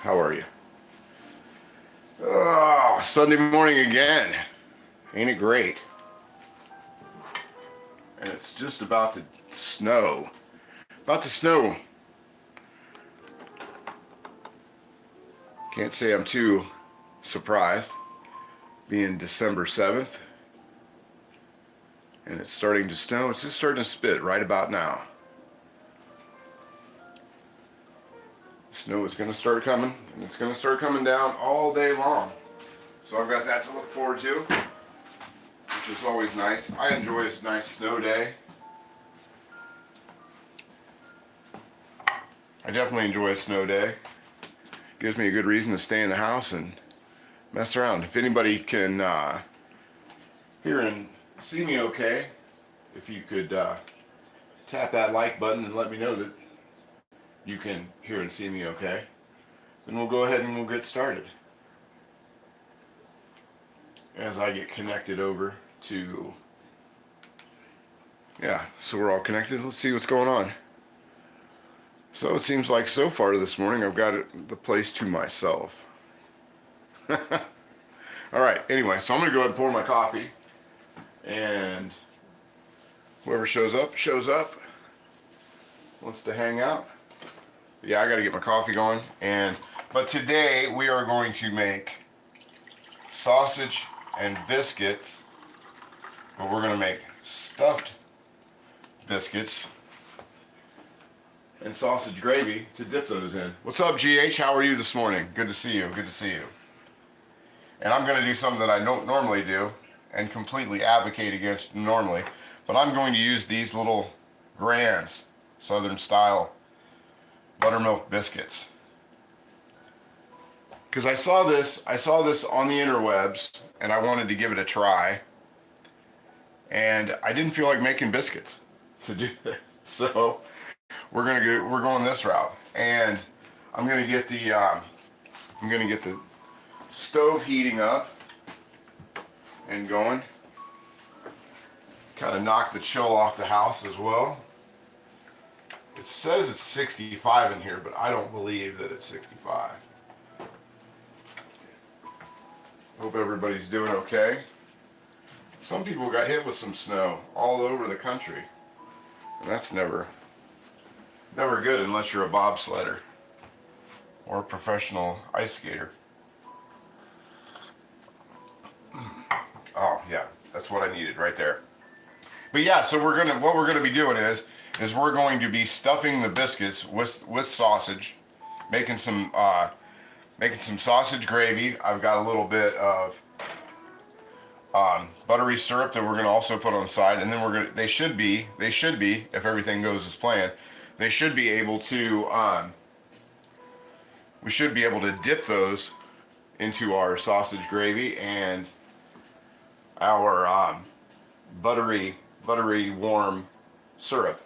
How are you? Oh, Sunday morning again. Ain't it great? And it's just about to snow. About to snow. Can't say I'm too surprised, being December 7th. And it's starting to snow. It's just starting to spit right about now. Snow is going to start coming, and it's going to start coming down all day long. So I've got that to look forward to, which is always nice. I enjoy a nice snow day. I definitely enjoy a snow day. Gives me a good reason to stay in the house and mess around. If anybody can hear and see me okay, if you could tap that like button and let me know that you can hear and see me okay, then we'll go ahead and we'll get started. As I get connected over to, so we're all connected. Let's see what's going on. So it seems like so far this morning I've got the place to myself. All right, anyway, so I'm going to go ahead and pour my coffee, and whoever shows up, wants to hang out. Yeah, I got to get my coffee going. But today we are going to make sausage and biscuits, but we're going to make stuffed biscuits and sausage gravy to dip those in. What's up, GH? How are you this morning? Good to see you. Good to see you. And I'm going to do something that I don't normally do and completely advocate against normally, but I'm going to use these little Grands Southern style buttermilk biscuits. Because I saw this on the interwebs, and I wanted to give it a try, and I didn't feel like making biscuits to do this, so we're going this route, and I'm gonna get the stove heating up and going. Kind of knock the chill off the house as well. It says it's 65 in here, but I don't believe that it's 65. Hope everybody's doing okay. Some people got hit with some snow all over the country, and that's never good unless you're a bobsledder or a professional ice skater. Oh yeah, that's what I needed right there. But yeah, so what we're gonna be doing is we're going to be stuffing the biscuits with sausage, making some sausage gravy. I've got a little bit of buttery syrup that we're going to also put on the side, and then they should be, if everything goes as planned, they should be able to we should be able to dip those into our sausage gravy and our buttery warm syrup.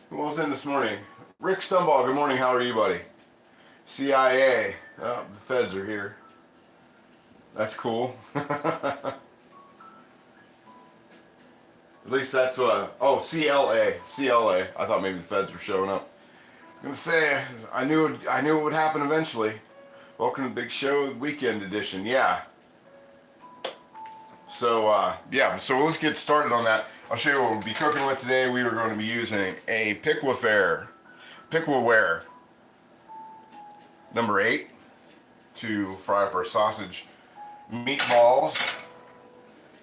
Who was in this morning? Rick Stumball, good morning. How are you, buddy? CIA. Oh, the feds are here. That's cool. At least that's CLA. CLA. I thought maybe the feds were showing up. I was gonna say I knew it would happen eventually. Welcome to the big show, weekend edition. Yeah. So so let's get started on that. I'll show you what we'll be cooking with today. We are going to be using a Pickleware number 8 to fry up our sausage meatballs.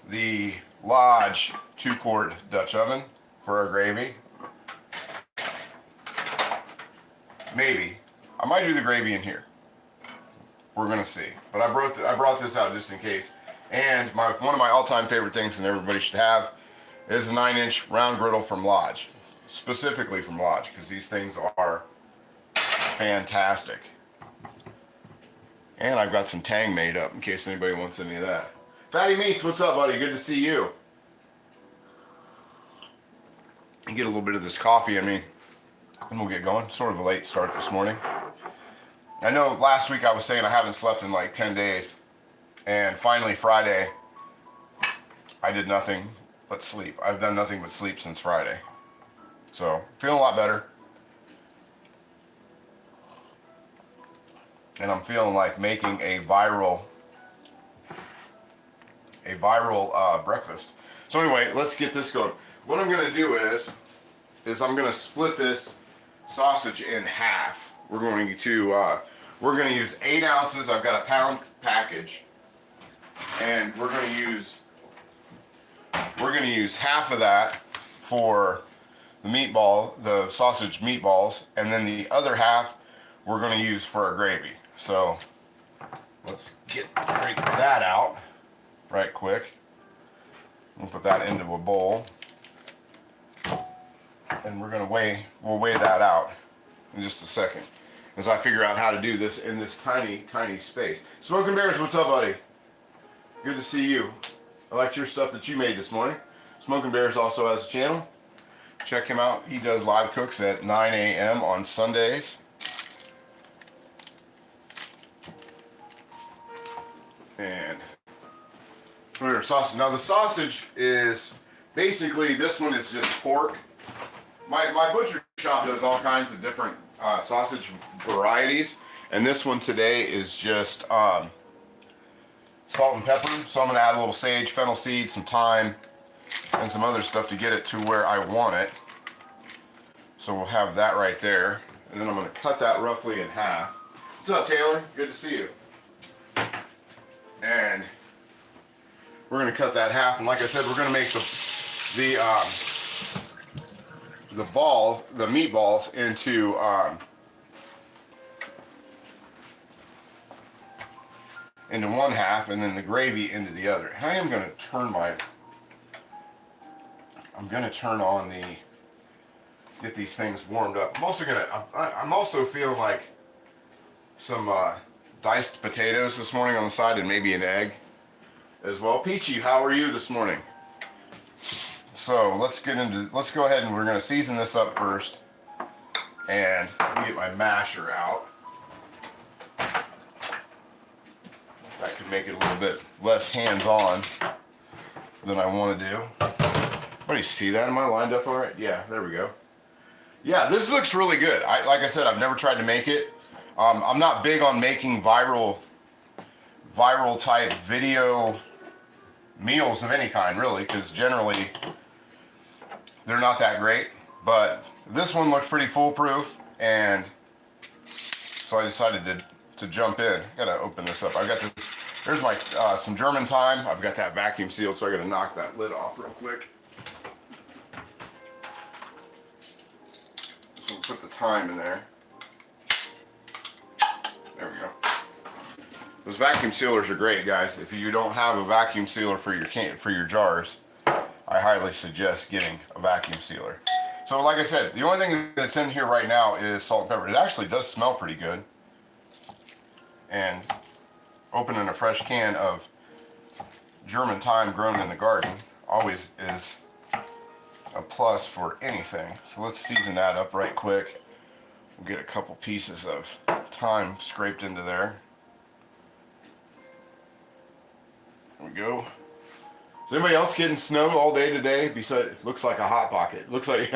The Lodge 2-quart Dutch oven for our gravy. Maybe I might do the gravy in here. We're gonna see. But I brought this out just in case. And one of my all-time favorite things, and everybody should have, is a 9-inch round griddle from Lodge, specifically from Lodge, because these things are fantastic. And I've got some tang made up in case anybody wants any of that. Fatty Meats, what's up, buddy? Good to see you. And get a little bit of this coffee in me, and we'll get going. Sort of a late start this morning. I know last week I was saying I haven't slept in like 10 days. And finally Friday, I did nothing but sleep. I've done nothing but sleep since Friday. So, feeling a lot better. and I'm feeling like making a viral breakfast. So anyway, let's get this going. What I'm gonna do is I'm gonna split this sausage in half. We're going to use 8 ounces. I've got a pound package, and we're gonna use half of that for the sausage meatballs, and then the other half we're gonna use for our gravy. So let's break that out right quick. We'll put that into a bowl, and we'll weigh that out in just a second as I figure out how to do this in this tiny space. Smoking Bears, what's up, buddy? Good to see you. I liked your stuff that you made this morning. Smoking Bears also has a channel. Check him out. He does live cooks at 9 a.m. on Sundays. And our sausage. Now the sausage is basically, this one is just pork. My butcher shop does all kinds of different sausage varieties, and this one today is just salt and pepper. So I'm gonna add a little sage, fennel seed, some thyme, and some other stuff to get it to where I want it. So we'll have that right there, and then I'm gonna cut that roughly in half. What's up, Taylor? Good to see you. And we're gonna cut that half, and like I said, we're gonna make the meatballs into one half, and then the gravy into the other. I am gonna turn on get these things warmed up. I'm also feeling like some diced potatoes this morning on the side, and maybe an egg as well. Peachy, how are you this morning? So let's go ahead, and we're gonna season this up first, and get my masher out. That could make it a little bit less hands-on than I want to do. Everybody see that? Am I lined up all right? Yeah, there we go. Yeah, this looks really good. Like I said, I've never tried to make it. I'm not big on making viral type video meals of any kind, really, because generally they're not that great. But this one looks pretty foolproof, and so I decided to jump in. Gotta open this up. I got this. There's my some German thyme. I've got that vacuum sealed, so I gotta knock that lid off real quick. So we'll put the thyme in there. There we go. Those vacuum sealers are great, guys. If you don't have a vacuum sealer for your jars, I highly suggest getting a vacuum sealer. So like I said, the only thing that's in here right now is salt and pepper. It actually does smell pretty good. And opening a fresh can of German thyme grown in the garden always is a plus for anything. So let's season that up right quick. We'll get a couple pieces of thyme scraped into there. There we go. Is anybody else getting snow all day today? Besides, looks like a hot pocket. Looks like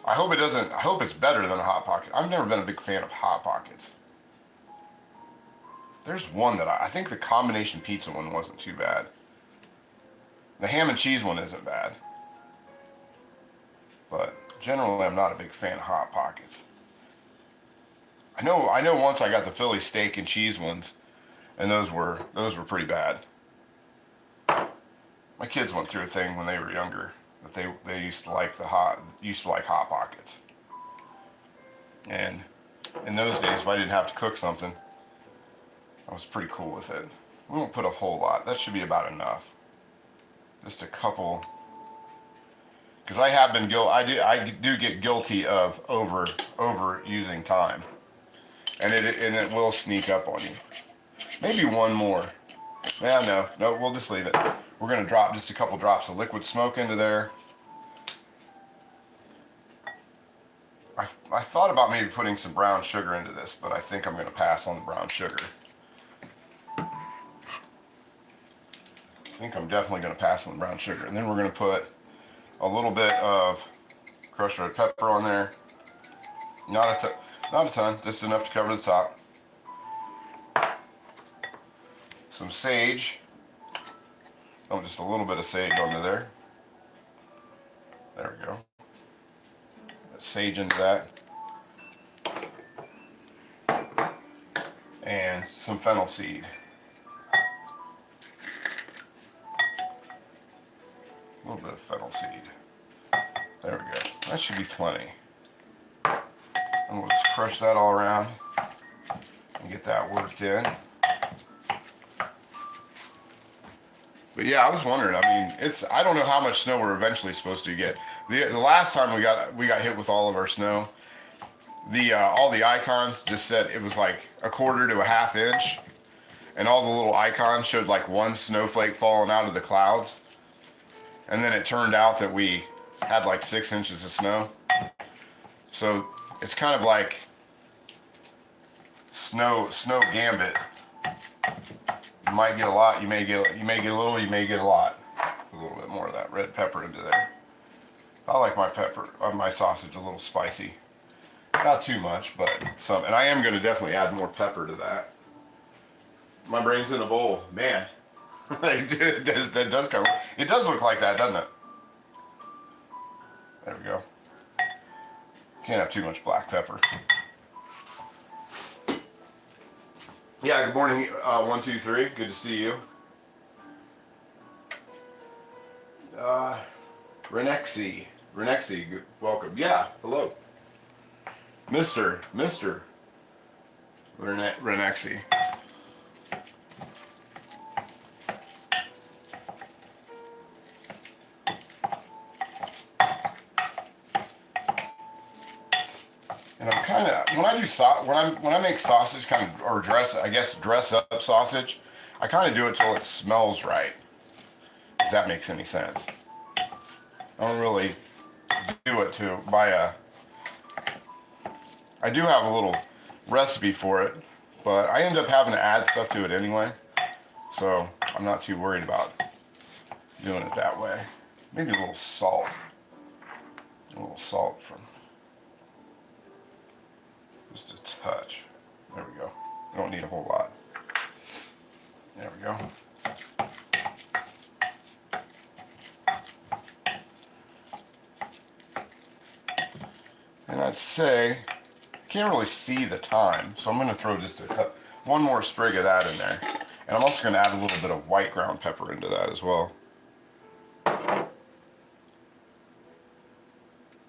I hope it doesn't. I hope it's better than a hot pocket. I've never been a big fan of hot pockets. There's one that I think the combination pizza one wasn't too bad. The ham and cheese one isn't bad. But generally, I'm not a big fan of hot pockets. I know. Once I got the Philly steak and cheese ones, and those were pretty bad. My kids went through a thing when they were younger that they used to like hot pockets. And in those days, if I didn't have to cook something, I was pretty cool with it. We won't put a whole lot. That should be about enough. Just a couple. Because I do get guilty of over using thyme, and it will sneak up on you. Maybe one more. Yeah, no, we'll just leave it. We're gonna drop just a couple drops of liquid smoke into there. I thought about maybe putting some brown sugar into this, but I think I'm gonna pass on the brown sugar. I think I'm definitely gonna pass on the brown sugar, and then we're gonna put a little bit of crushed red pepper on there. Not a ton, just enough to cover the top. Some sage. Oh, just a little bit of sage under there. There we go. Sage into that. And some fennel seed. A little bit of fennel seed. There we go. That should be plenty. And we'll just crush that all around and get that worked in. But yeah, I was wondering. I mean, I don't know how much snow we're eventually supposed to get. The last time we got hit with all of our snow, all the icons just said it was like a quarter to a half inch, and all the little icons showed like one snowflake falling out of the clouds. And then it turned out that we had like 6 inches of snow. So it's kind of like snow gambit. You might get a lot, you may get a little, you may get a lot. A little bit more of that red pepper into there. I like my sausage a little spicy. Not too much, but some. And I am going to definitely add more pepper to that. My brain's in a bowl, man. That does come. It does look like that, doesn't it? There we go. Can't have too much black pepper. Yeah, good morning, 1, 2, 3. Good to see you. Renexi, welcome. Yeah, hello. Mr. Renexi. And I'm kind of, when I make sausage, kind of, or dress up sausage, I kind of do it till it smells right. If that makes any sense. I don't really do it I do have a little recipe for it, but I end up having to add stuff to it anyway, so I'm not too worried about doing it that way. Maybe a little salt. From just a touch. There we go. I don't need a whole lot. There we go. And I'd say, I can't really see the time, so I'm going to throw just one more sprig of that in there. And I'm also going to add a little bit of white ground pepper into that as well.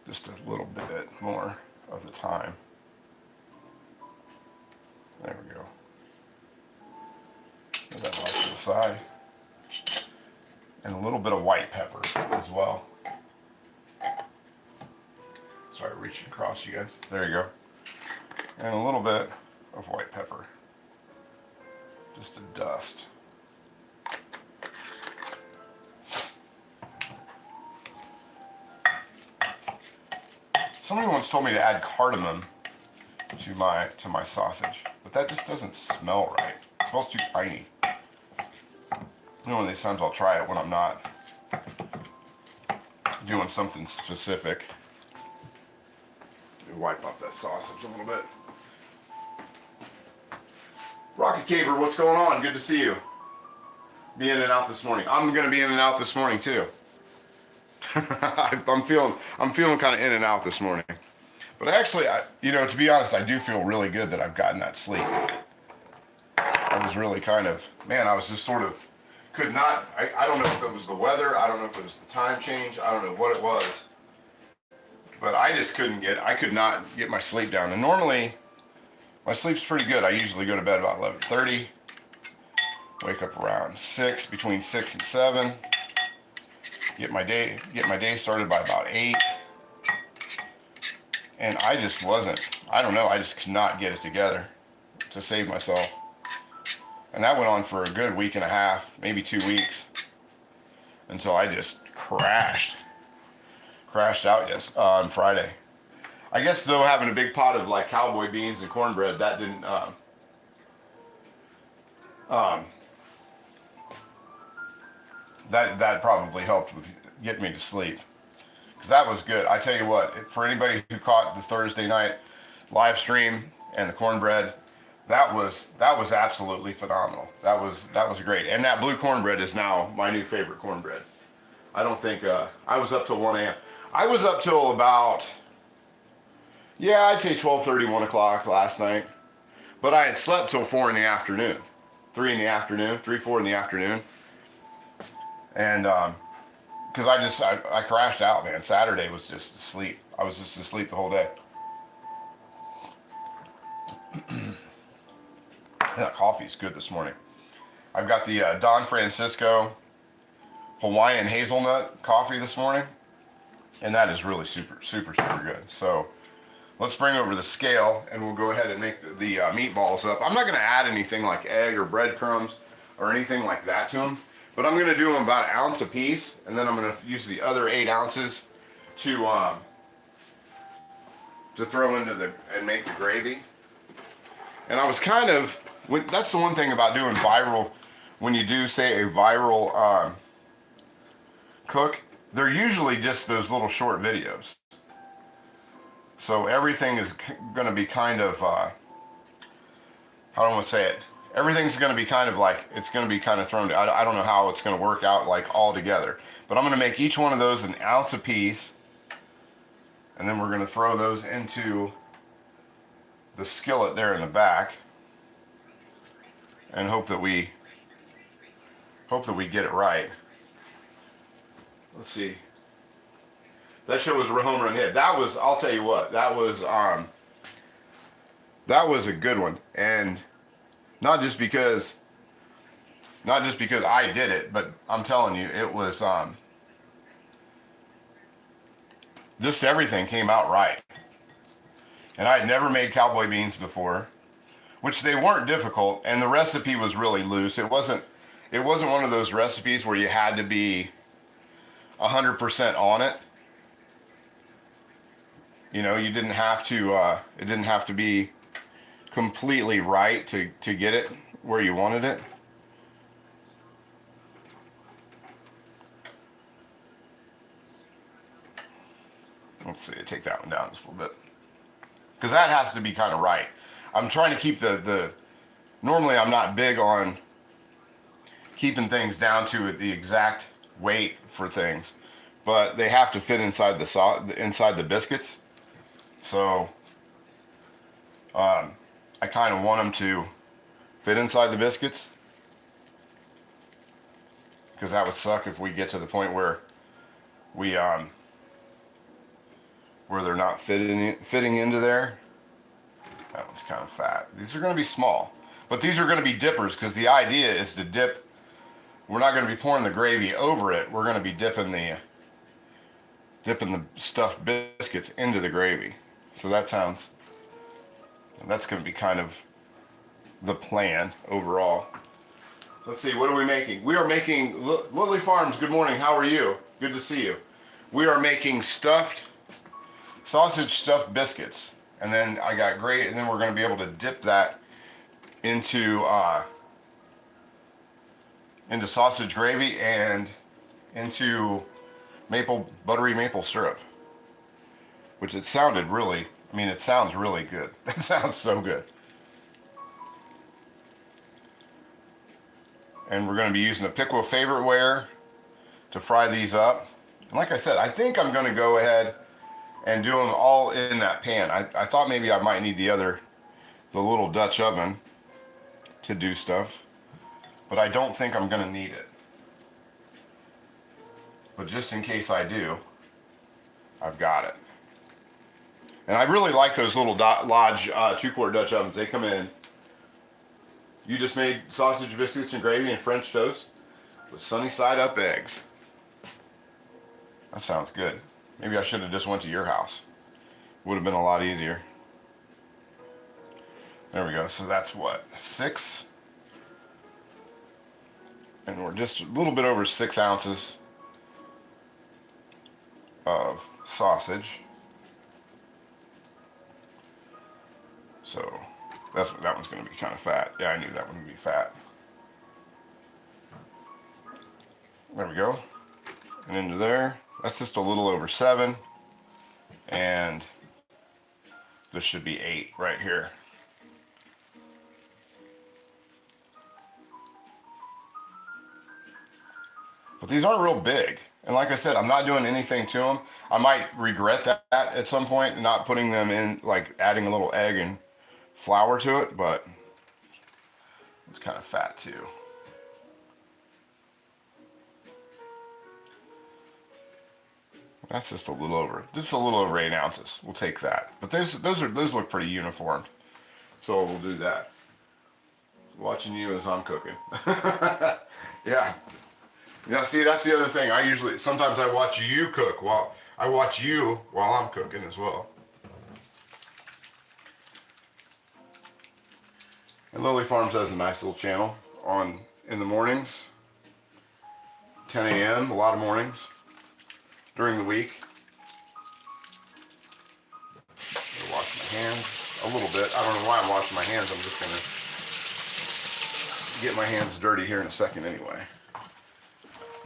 Just a little bit more of the thyme. There we go. Put that off to the side. And a little bit of white pepper as well. Sorry, reaching across you guys. There you go. And a little bit of white pepper. Just a dust. Somebody once told me to add cardamom to my sausage, but that just doesn't smell right. It smells too piney. One of these times I'll try it when I'm not doing something specific. Wipe up that sausage a little bit. Rocket Caver, what's going on? Good to see you. Be in and out this morning. I'm gonna be in and out this morning too. I'm feeling kind of in and out this morning. But actually, to be honest, I do feel really good that I've gotten that sleep. I was really I was just sort of, I don't know if it was the weather, I don't know if it was the time change, I don't know what it was. But I just I could not get my sleep down. And normally, my sleep's pretty good. I usually go to bed about 11:30. Wake up around 6, between 6 and 7. Get my day started by about 8. And I just I just could not get it together to save myself. And that went on for a good week and a half, maybe 2 weeks, until I just crashed out on Friday. I guess though, having a big pot of like cowboy beans and cornbread, that didn't that probably helped with getting me to sleep, because that was good. I tell you what, for anybody who caught the Thursday night live stream and the cornbread. That was absolutely phenomenal. That was great. And that blue cornbread is now my new favorite cornbread. I don't think I was up till 1 a.m. I was up till about, yeah, I'd say 12:30, 1 o'clock last night. But I had slept till 4 in the afternoon, 3 in the afternoon, 3, 4 in the afternoon. And because I crashed out, man. Saturday was just asleep. I was just asleep the whole day. That coffee's good this morning. I've got the Don Francisco Hawaiian hazelnut coffee this morning, and that is really super good. So let's bring over the scale, and we'll go ahead and make the meatballs up. I'm not going to add anything like egg or breadcrumbs or anything like that to them, but I'm going to do them about 1 ounce a piece, and then I'm going to use the other 8 ounces to throw into and make the gravy. And I was kind of, that's the one thing about doing viral, when you do say a viral cook, they're usually just those little short videos. So everything is going to be kind of, how do I want to say it? Everything's going to be kind of like, it's going to be kind of thrown, I don't know how it's going to work out like all together. But I'm going to make each one of those 1 ounce a piece. And then we're going to throw those into the skillet there in the back. And hope that we get it right. Let's see. That show was a home run hit. That was, I'll tell you what, that was a good one. And not just because I did it, but I'm telling you, it was just everything came out right. And I had never made cowboy beans before, which they weren't difficult, and the recipe was really loose. It wasn't one of those recipes where you had to be 100% on it. You know, you didn't have to, it didn't have to be completely right to get it where you wanted it. Let's see, take that one down just a little bit. Because that has to be kind of right. I'm trying to keep normally I'm not big on keeping things down to the exact weight for things, but they have to fit inside the biscuits. So I kind of want them to fit inside the biscuits, because that would suck if we get to the point where they're not fitting into there. That one's kind of fat. These are going to be small, but these are going to be dippers, because the idea is to dip. We're not going to be pouring the gravy over it. We're going to be dipping the stuffed biscuits into the gravy. So that's going to be kind of the plan overall. Let's see, what are we making? We are making, Lily Farms, good morning, how are you? Good to see you. We are making sausage stuffed biscuits. And then I got and then we're going to be able to dip that into sausage gravy and into buttery maple syrup. Which it sounds really good. It sounds so good. And we're going to be using a Pickle Favorite Ware to fry these up. And like I said, I think I'm going to go ahead and do them all in that pan. I thought maybe I might need the little Dutch oven to do stuff, but I don't think I'm going to need it. But just in case I do, I've got it. And I really like those little Lodge 2-quart Dutch ovens. They come in. You just made sausage biscuits and gravy and French toast with sunny side up eggs. That sounds good. Maybe I should have just went to your house. Would have been a lot easier. There we go. So that's what, 6? And we're just a little bit over 6 ounces of sausage. So that one's going to be kind of fat. Yeah, I knew that one would be fat. There we go. And into there. That's just a little over 7. And This should be 8 right here. But these aren't real big. And like I said, I'm not doing anything to them. I might regret that at some point, not putting them in, like adding a little egg and flour to it, but it's kind of fat too. That's just a little over 8 ounces. We'll take that. But those look pretty uniformed. So we'll do that. Watching you as I'm cooking. Yeah. Yeah, see, that's the other thing. Sometimes I watch you cook while I'm cooking as well. And Lily Farms has a nice little channel in the mornings, 10 a.m., a lot of mornings during the week. I wash my hands a little bit. I don't know why I'm washing my hands. I'm just going to get my hands dirty here in a second anyway.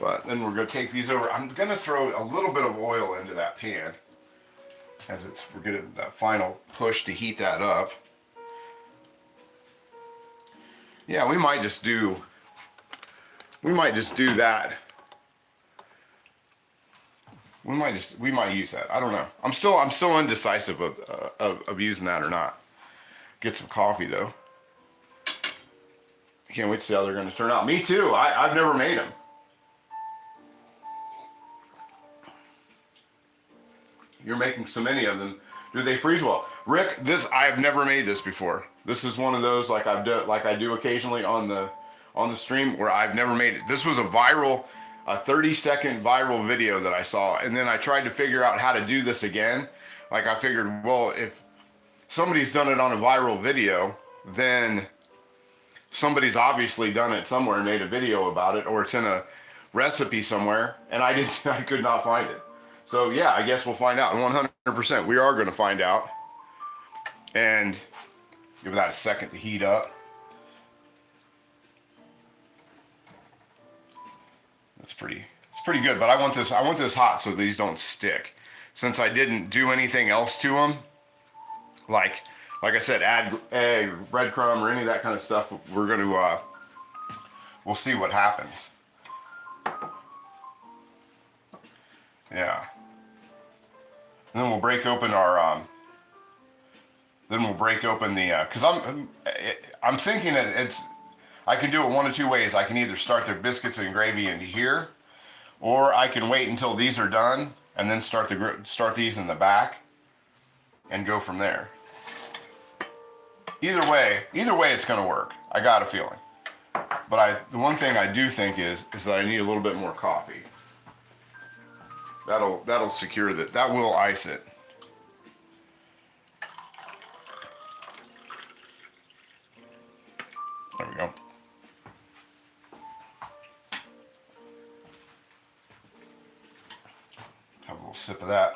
But then we're going to take these over. I'm going to throw a little bit of oil into that pan as we're getting that final push to heat that up. Yeah, we might just do that. We might use that. I don't know. I'm still indecisive of using that or not. Get some coffee though. Can't wait to see how they're going to turn out. Me too. I've never made them. You're making so many of them. Do they freeze well? Rick, I have never made this before. This is one of those like I do occasionally on the stream where I've never made it. This was a 30-second viral video that I saw, and then I tried to figure out how to do this again. Like I figured, well, if somebody's done it on a viral video, then somebody's obviously done it somewhere and made a video about it, or it's in a recipe somewhere, and I could not find it. So yeah, I guess we'll find out. 100%, we are going to find out. And give that a second to heat up. It's pretty good, but I want this hot so these don't stick. Since I didn't do anything else to them, like I said, add egg, breadcrumb, or any of that kind of stuff, we'll see what happens. Yeah. And then we'll break open because I'm thinking that I can do it one of two ways. I can either start the biscuits and gravy into here, or I can wait until these are done and then start these in the back and go from there. Either way it's going to work. I got a feeling. But the one thing I do think is that I need a little bit more coffee. That'll secure that. That will ice it. There we go. Have a little sip of that.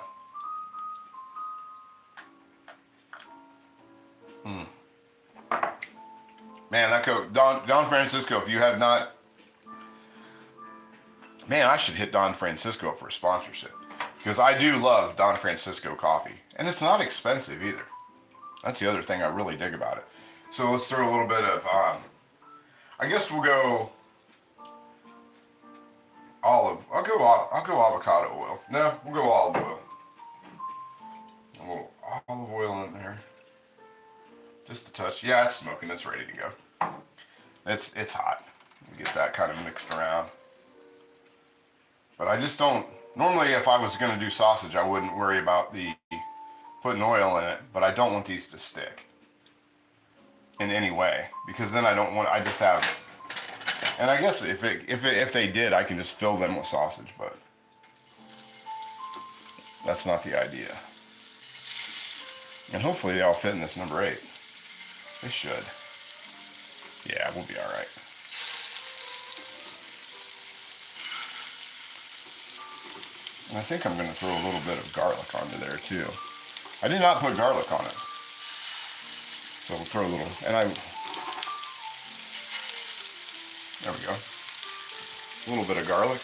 Man, that Coke, Don Francisco, if you have not, man, I should hit Don Francisco for a sponsorship, because I do love Don Francisco coffee, and it's not expensive either. That's the other thing I really dig about it. So let's throw a little bit of, I guess we'll go I'll go avocado oil. No, we'll go olive oil. A little olive oil in there. Just a touch. Yeah, it's smoking. It's ready to go. It's hot. Get that kind of mixed around. But I just don't. Normally, if I was going to do sausage, I wouldn't worry about putting oil in it. But I don't want these to stick in any way, because then I just have. And I guess if they did, I can just fill them with sausage, but that's not the idea. And hopefully they all fit in this number 8. They should. Yeah, we'll be all right. And I think I'm going to throw a little bit of garlic onto there too. I did not put garlic on it. So we'll throw a little, there we go. A little bit of garlic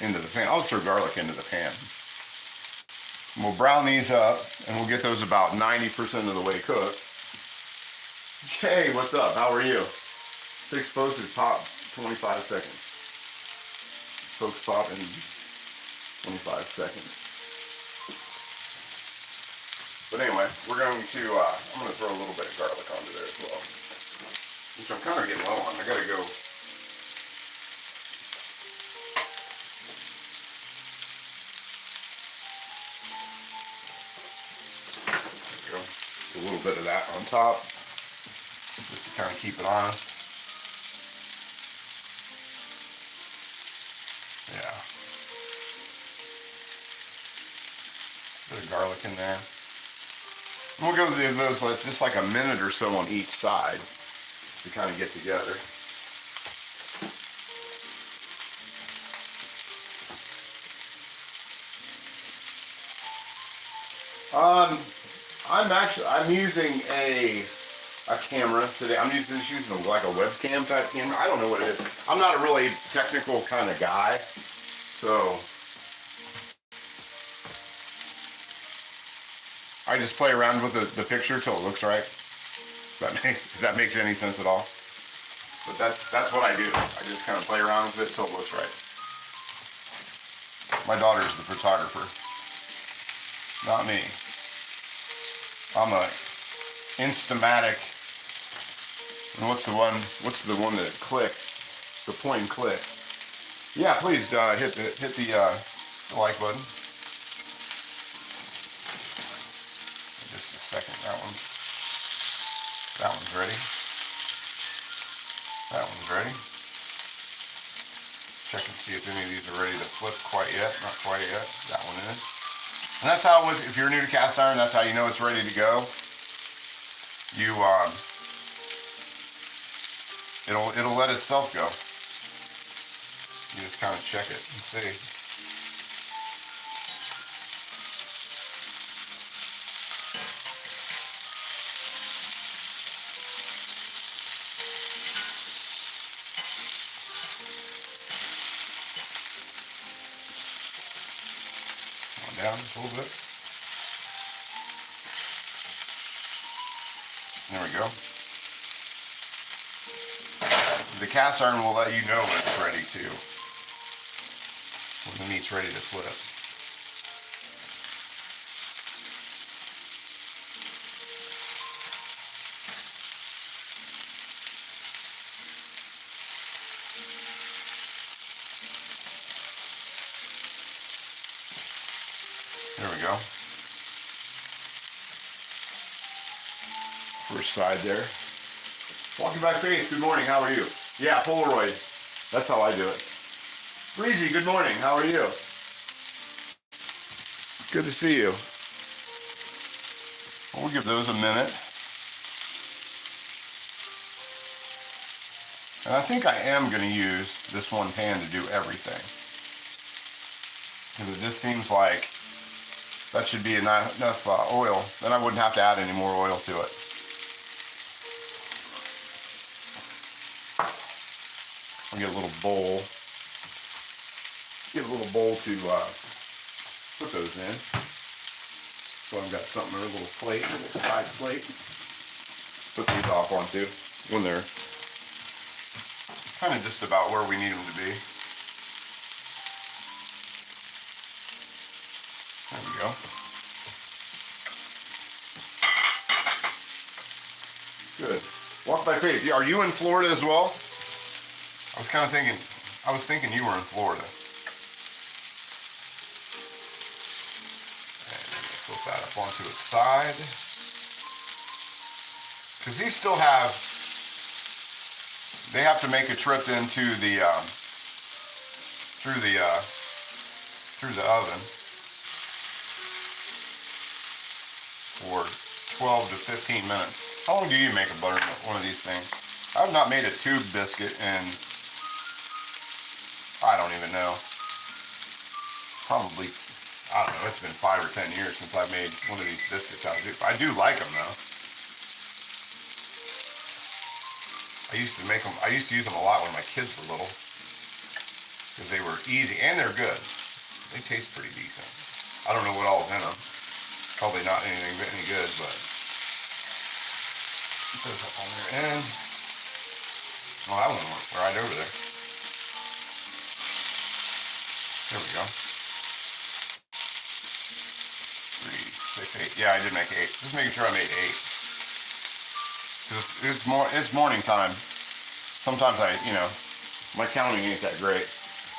into the pan. I'll throw garlic into the pan. We'll brown these up, and we'll get those about 90% of the way cooked. Hey, what's up? How are you? 6 posted pop, 25 seconds. Folks pop in 25 seconds. But anyway, we're going to, I'm going to throw a little bit of garlic onto there as well. Which I'm kind of getting low on. I got to go. There we go. A little bit of that on top. Just to kind of keep it honest. Yeah. Bit of garlic in there. And we'll go through those just like a minute or so on each side to kind of get together. I'm using a camera today. I'm just using like a webcam type camera. I don't know what it is. I'm not a really technical kind of guy, so I just play around with the picture till it looks right. If that makes any sense at all. But that's what I do. I just kind of play around with it till it looks right. My daughter's the photographer, not me. I'm a Instamatic. And what's the one that clicks? The point and click. Yeah, please hit the like button. Just a second. That one's ready. That one's ready. Check and see if any of these are ready to flip quite yet. Not quite yet. That one is. And that's how it was. If you're new to cast iron, that's how you know it's ready to go. It'll let itself go. You just kind of check it and see. Down just a little bit. There we go. The cast iron will let you know when it's ready to, when the meat's ready to flip. There we go. First side there. Walking by Faith, good morning, how are you? Yeah, Polaroid. That's how I do it. Breezy, good morning, how are you? Good to see you. We'll give those a minute. And I think I am going to use this one pan to do everything. Because it just seems like that should be enough oil. Then I wouldn't have to add any more oil to it. I'll get a little bowl. Get a little bowl to put those in. So I've got something, a little plate, a little side plate. Put these off onto when they're kind of just about where we need them to be. There we go. Good. Walk by Faith. Are you in Florida as well? I was thinking you were in Florida. And flip that up onto its side. Because these still they have to make a trip into the through the oven for 12 to 15 minutes. How long do you make a butter one of these things? I've not made a tube biscuit in, I don't even know, probably, I don't know, it's been 5 or 10 years since I've made one of these biscuits. I do like them though. I used to use them a lot when my kids were little because they were easy and they're good. They taste pretty decent. I don't know what all's in them. Probably not anything any good, but put those up on there. And well, that one went right over there. There we go. 3, 6, 8. Yeah, I did make 8. Just making sure I made 8. It's morning time. Sometimes my counting ain't that great.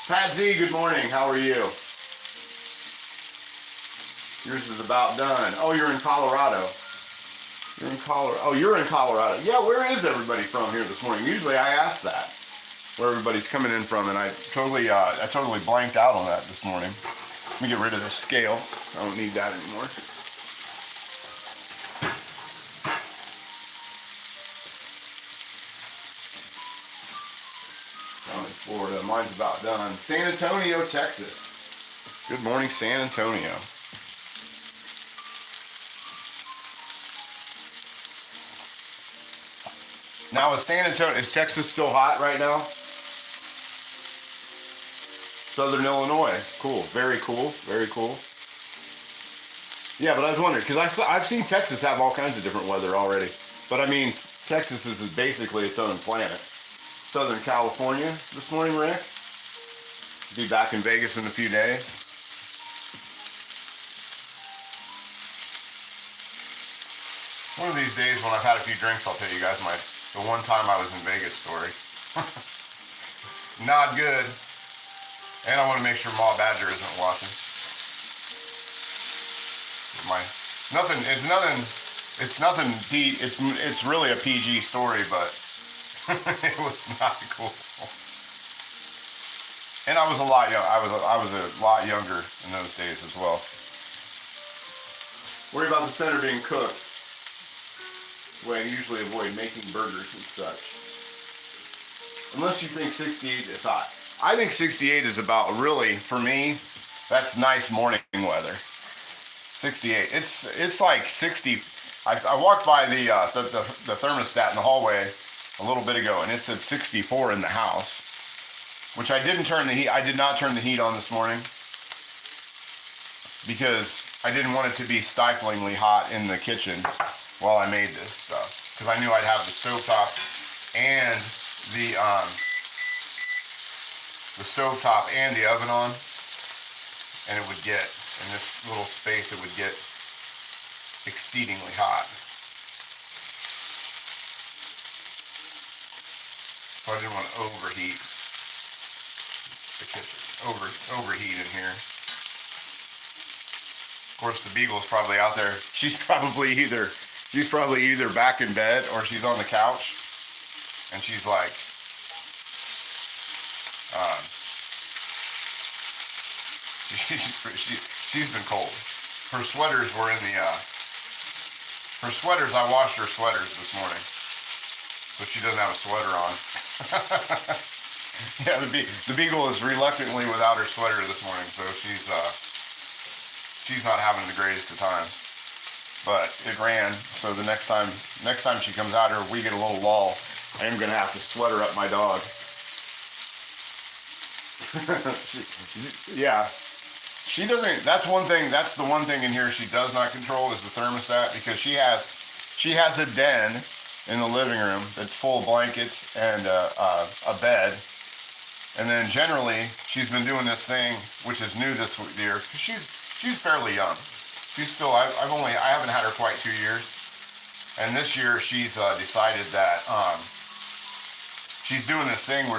Pat Z, good morning. How are you? Yours is about done. Oh, you're in Colorado. You're in Colorado. Oh, you're in Colorado. Yeah, where is everybody from here this morning? Usually I ask that, where everybody's coming in from, and I totally blanked out on that this morning. Let me get rid of this scale. I don't need that anymore. Down in Florida. Mine's about done. San Antonio, Texas. Good morning, San Antonio. Now is Texas still hot right now? Southern Illinois. Cool. Very cool. Very cool. Yeah, but I was wondering, because I've seen Texas have all kinds of different weather already. But I mean, Texas is basically its own planet. Southern California this morning, Rick. Be back in Vegas in a few days. One of these days when I've had a few drinks, I'll tell you guys the one time I was in Vegas story. Not good. And I want to make sure Ma Badger isn't watching. It's really a PG story, but it was not cool. And I was a lot young. I was a lot younger in those days as well. Worry about the center being cooked. Way I usually avoid making burgers and such. Unless you think 68 is hot. I think 68 is about, really, for me, that's nice morning weather. 68. It's like 60. I walked by the thermostat in the hallway a little bit ago, and it said 64 in the house. Which I did not turn the heat on this morning. Because I didn't want it to be stiflingly hot in the kitchen while I made this stuff, because I knew I'd have the stovetop and the oven on, and it would get, in this little space, it would get exceedingly hot. So I didn't want to overheat the kitchen, overheat in here. Of course, the Beagle's probably out there. She's probably either back in bed or she's on the couch, and she's like, she's been cold. Her sweaters were in the, I washed her sweaters this morning, so she doesn't have a sweater on. Yeah, the Beagle is reluctantly without her sweater this morning, so she's not having the greatest of times. But it ran, so the next time she comes out here, we get a little lull, I am gonna have to sweater up my dog. Yeah, she doesn't. That's the one thing in here she does not control is the thermostat, because she has a den in the living room that's full of blankets and a bed, and then generally she's been doing this thing, which is new this year, because she's fairly young. She's still, I haven't had her quite 2 years. And this year she's decided that she's doing this thing where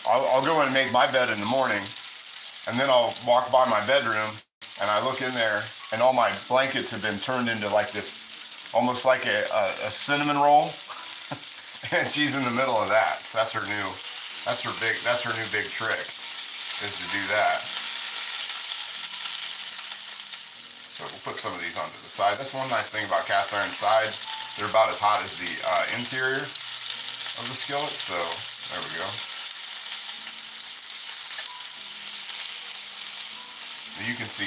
I'll go in and make my bed in the morning, and then I'll walk by my bedroom and I look in there and all my blankets have been turned into like this, almost like a cinnamon roll. And she's in the middle of that. So that's her new big trick, is to do that. So we'll put some of these onto the side. That's one nice thing about cast iron sides. They're about as hot as the interior of the skillet. So there we go. You can see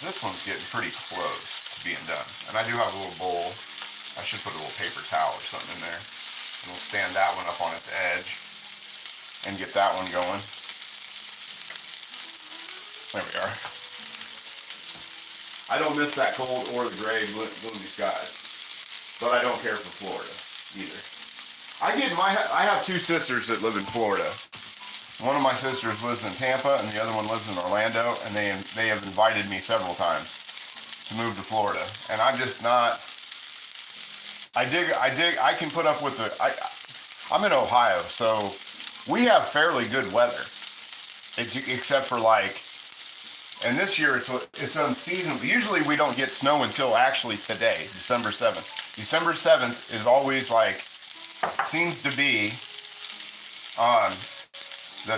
this one's getting pretty close to being done. And I do have a little bowl. I should put a little paper towel or something in there. And we'll stand that one up on its edge and get that one going. There we are. I don't miss that cold or the gray gloomy skies, but I don't care for Florida either. I have two sisters that live in Florida. One of my sisters lives in Tampa, and the other one lives in Orlando, and they have invited me several times to move to Florida, and I'm just not. I can put up with I'm in Ohio, so we have fairly good weather, except for like. And this year it's unseasonable. Usually we don't get snow until actually today, December 7th. December 7th is always like, seems to be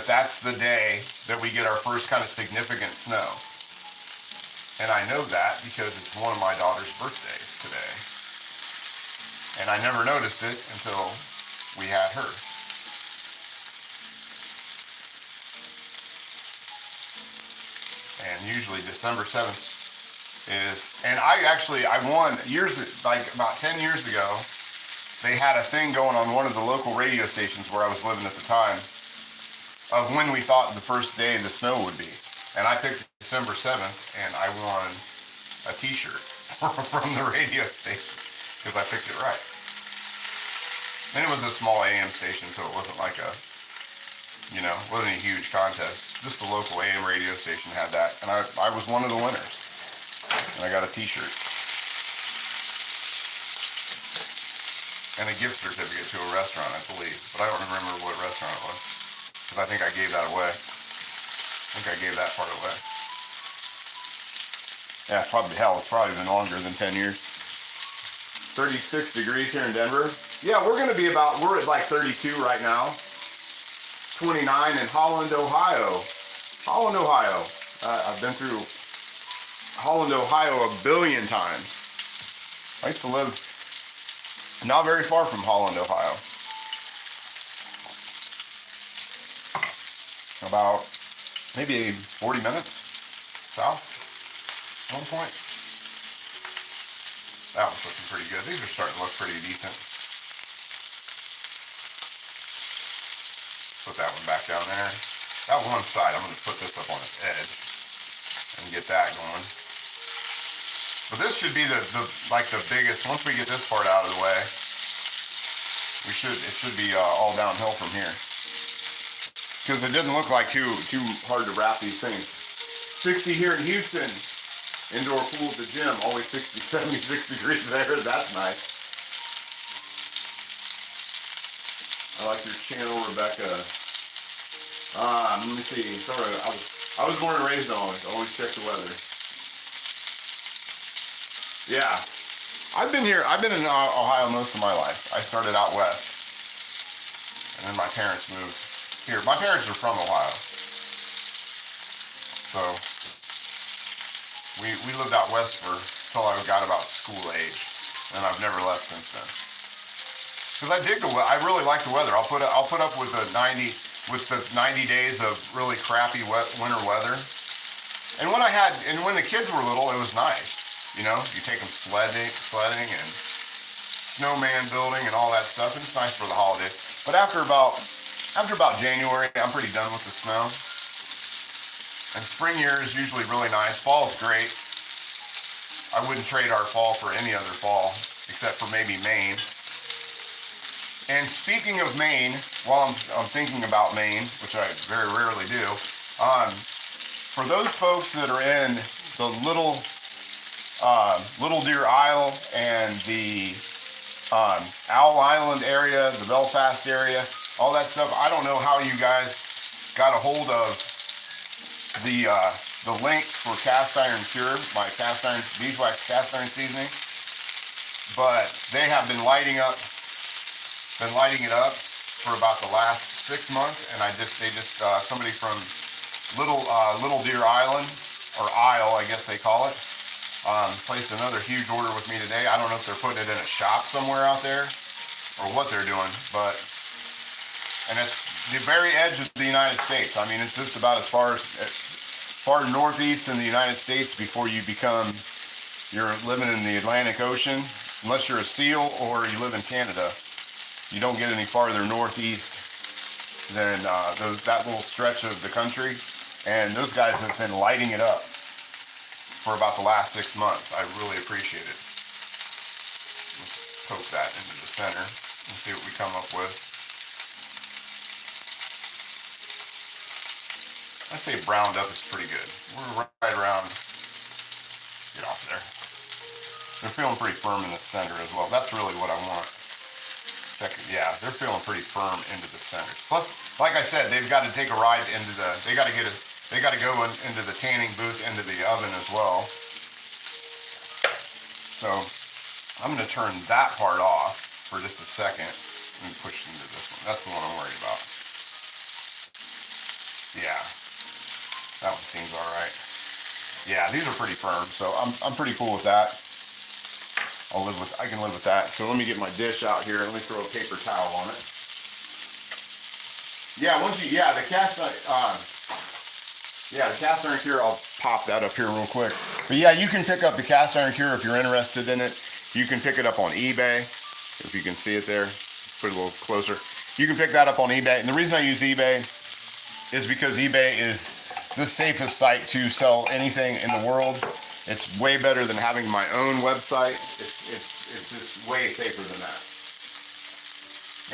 that's the day that we get our first kind of significant snow. And I know that because it's one of my daughter's birthdays today. And I never noticed it until we had her. And usually December 7th is, and I won like about 10 years ago, they had a thing going on one of the local radio stations where I was living at the time of when we thought the first day the snow would be. And I picked December 7th and I won a t-shirt from the radio station because I picked it right. And it was a small AM station, so it wasn't like it wasn't a huge contest. Just the local AM radio station had that. And I was one of the winners. And I got a t-shirt. And a gift certificate to a restaurant, I believe. But I don't remember what restaurant it was. Because I think I gave that away. I think I gave that part away. Yeah, it's probably been longer than 10 years. 36 degrees here in Denver. Yeah, we're at like 32 right now. 29 in Holland, Ohio. Holland, Ohio. I've been through Holland, Ohio a billion times. I used to live not very far from Holland, Ohio. About maybe 40 minutes south at one point. That was looking pretty good. These are starting to look pretty decent. Put that one back down there. That one side, I'm going to put this up on its edge and get that going. But this should be the biggest. Once we get this part out of the way, it should be all downhill from here. Because it didn't look like too hard to wrap these things. 60 here in Houston. Indoor pool at the gym, always 60, 76 degrees there. That's nice. I like your channel, Rebecca. Let me see. Sorry, I was born and raised on it. Always check the weather. Yeah, I've been in Ohio most of my life. I started out west, and then my parents moved here. My parents are from Ohio, so we lived out west until I got about school age, and I've never left since then. Because I really like the weather. I'll put up with the 90 days of really crappy winter weather. And when the kids were little, it was nice. You take them sledding and snowman building and all that stuff. And it's nice for the holidays. But after about January, I'm pretty done with the snow. And spring year is usually really nice. Fall is great. I wouldn't trade our fall for any other fall, except for maybe Maine. And speaking of Maine, while I'm thinking about Maine, which I very rarely do, for those folks that are in the Little Deer Isle and the Owl Island area, the Belfast area, all that stuff, I don't know how you guys got a hold of the link for Cast Iron Cure, my beeswax cast iron seasoning, but they have been lighting it up for about the last 6 months, and somebody from Little Deer Island, or Isle, I guess they call it, placed another huge order with me today. I don't know if they're putting it in a shop somewhere out there, or what they're doing, and it's the very edge of the United States. I mean, it's just about as far northeast in the United States before you're living in the Atlantic Ocean, unless you're a SEAL or you live in Canada. You don't get any farther northeast than that little stretch of the country, And those guys have been lighting it up for about the last 6 months. I really appreciate it. Let's poke that into the center and see what we come up with. I'd say browned up is pretty good. We're right around, get off there. They're feeling pretty firm in the center as well. That's really what I want. Check it. Yeah, they're feeling pretty firm into the center. Plus, like I said, they've got to take a ride into the, they got to go into the tanning booth, into the oven as well. So I'm going to turn that part off for just a second and push into this one. That's the one I'm worried about. Yeah, that one seems all right. Yeah, these are pretty firm, so I'm pretty cool with that. I can live with that. So let me get my dish out here. Let me throw a paper towel on it. Yeah, the cast iron cure, I'll pop that up here real quick. But yeah, you can pick up the cast iron cure if you're interested in it. You can pick it up on eBay, if you can see it there. Put it a little closer. You can pick that up on eBay. And the reason I use eBay is because eBay is the safest site to sell anything in the world. It's way better than having my own website. It's just way safer than that.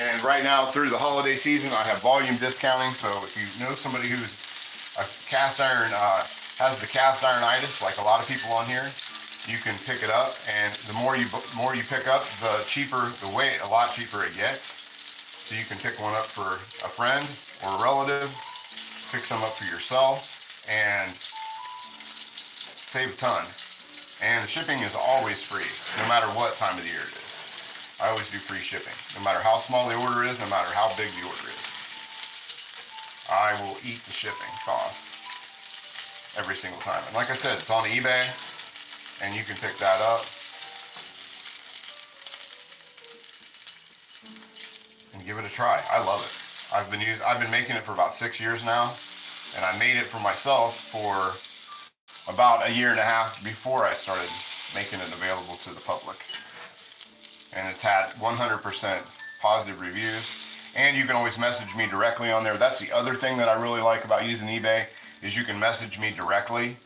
And right now, through the holiday season, I have volume discounting. So if you know somebody who's a cast iron, has the cast ironitis, like a lot of people on here, you can pick it up. And the more you pick up, the a lot cheaper it gets. So you can pick one up for a friend or a relative, pick some up for yourself, and save a ton. And the shipping is always free, no matter what time of the year it is. I always do free shipping, no matter how small the order is, no matter how big the order is. I will eat the shipping cost every single time. And like I said, it's on eBay, and you can pick that up and give it a try. I love it. I've been making it for about 6 years now, and I made it for myself for about a year and a half before I started making it available to the public. And it's had 100% positive reviews. And you can always message me directly on there. That's the other thing that I really like about using eBay, is you can message me directly,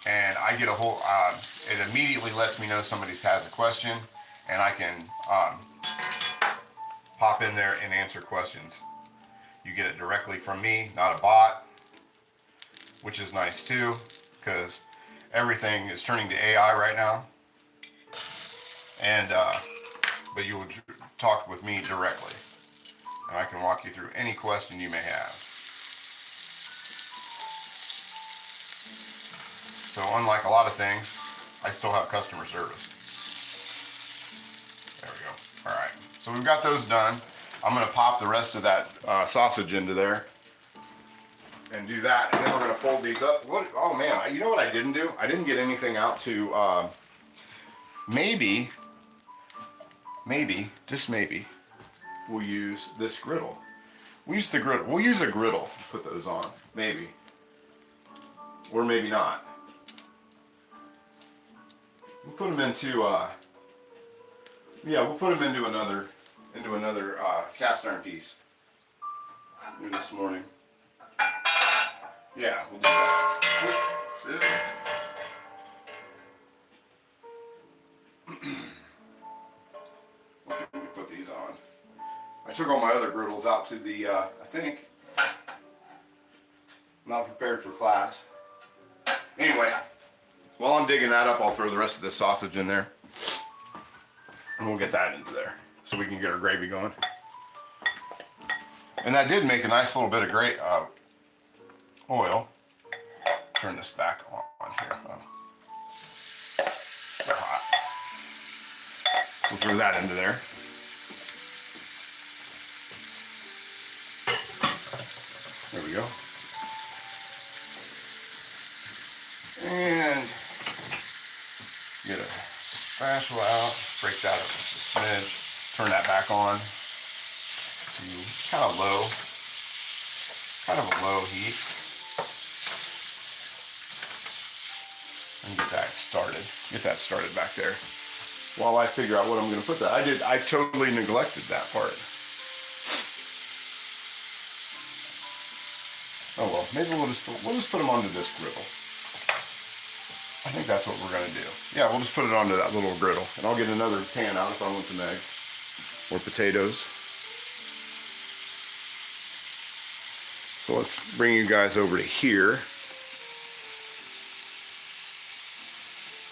and I get it immediately lets me know somebody has a question, and I can pop in there and answer questions. You get it directly from me, not a bot, which is nice too, because everything is turning to AI right now. And but you will talk with me directly, and I can walk you through any question you may have. So unlike a lot of things, I still have customer service. There we go. All right, so we've got those done. I'm going to pop the rest of that sausage into there and do that, and then we're going to fold these up. Oh man, you know what I didn't do? I didn't get anything out to maybe, just maybe, we'll use this griddle. We'll use a griddle to put those on, maybe, or maybe not. We'll put them into we'll put them into another cast iron piece this morning. Yeah, we'll do that. Let me put these on. I took all my other griddles out to the, I think, not prepared for class. Anyway, while I'm digging that up, I'll throw the rest of this sausage in there, and we'll get that into there so we can get our gravy going. And that did make a nice little bit of great oil. Turn this back on here. Still hot. We'll throw that into there. There we go. And get a spatula out, break that up just a smidge, turn that back on to kind of a low heat, and get that started back there while I figure out what I'm going to put that. I totally neglected that part. Oh well, maybe we'll just put them onto this griddle. I think that's what we're gonna do. Yeah, we'll just put it onto that little griddle, and I'll get another pan out if I want some eggs or potatoes. So let's bring you guys over to here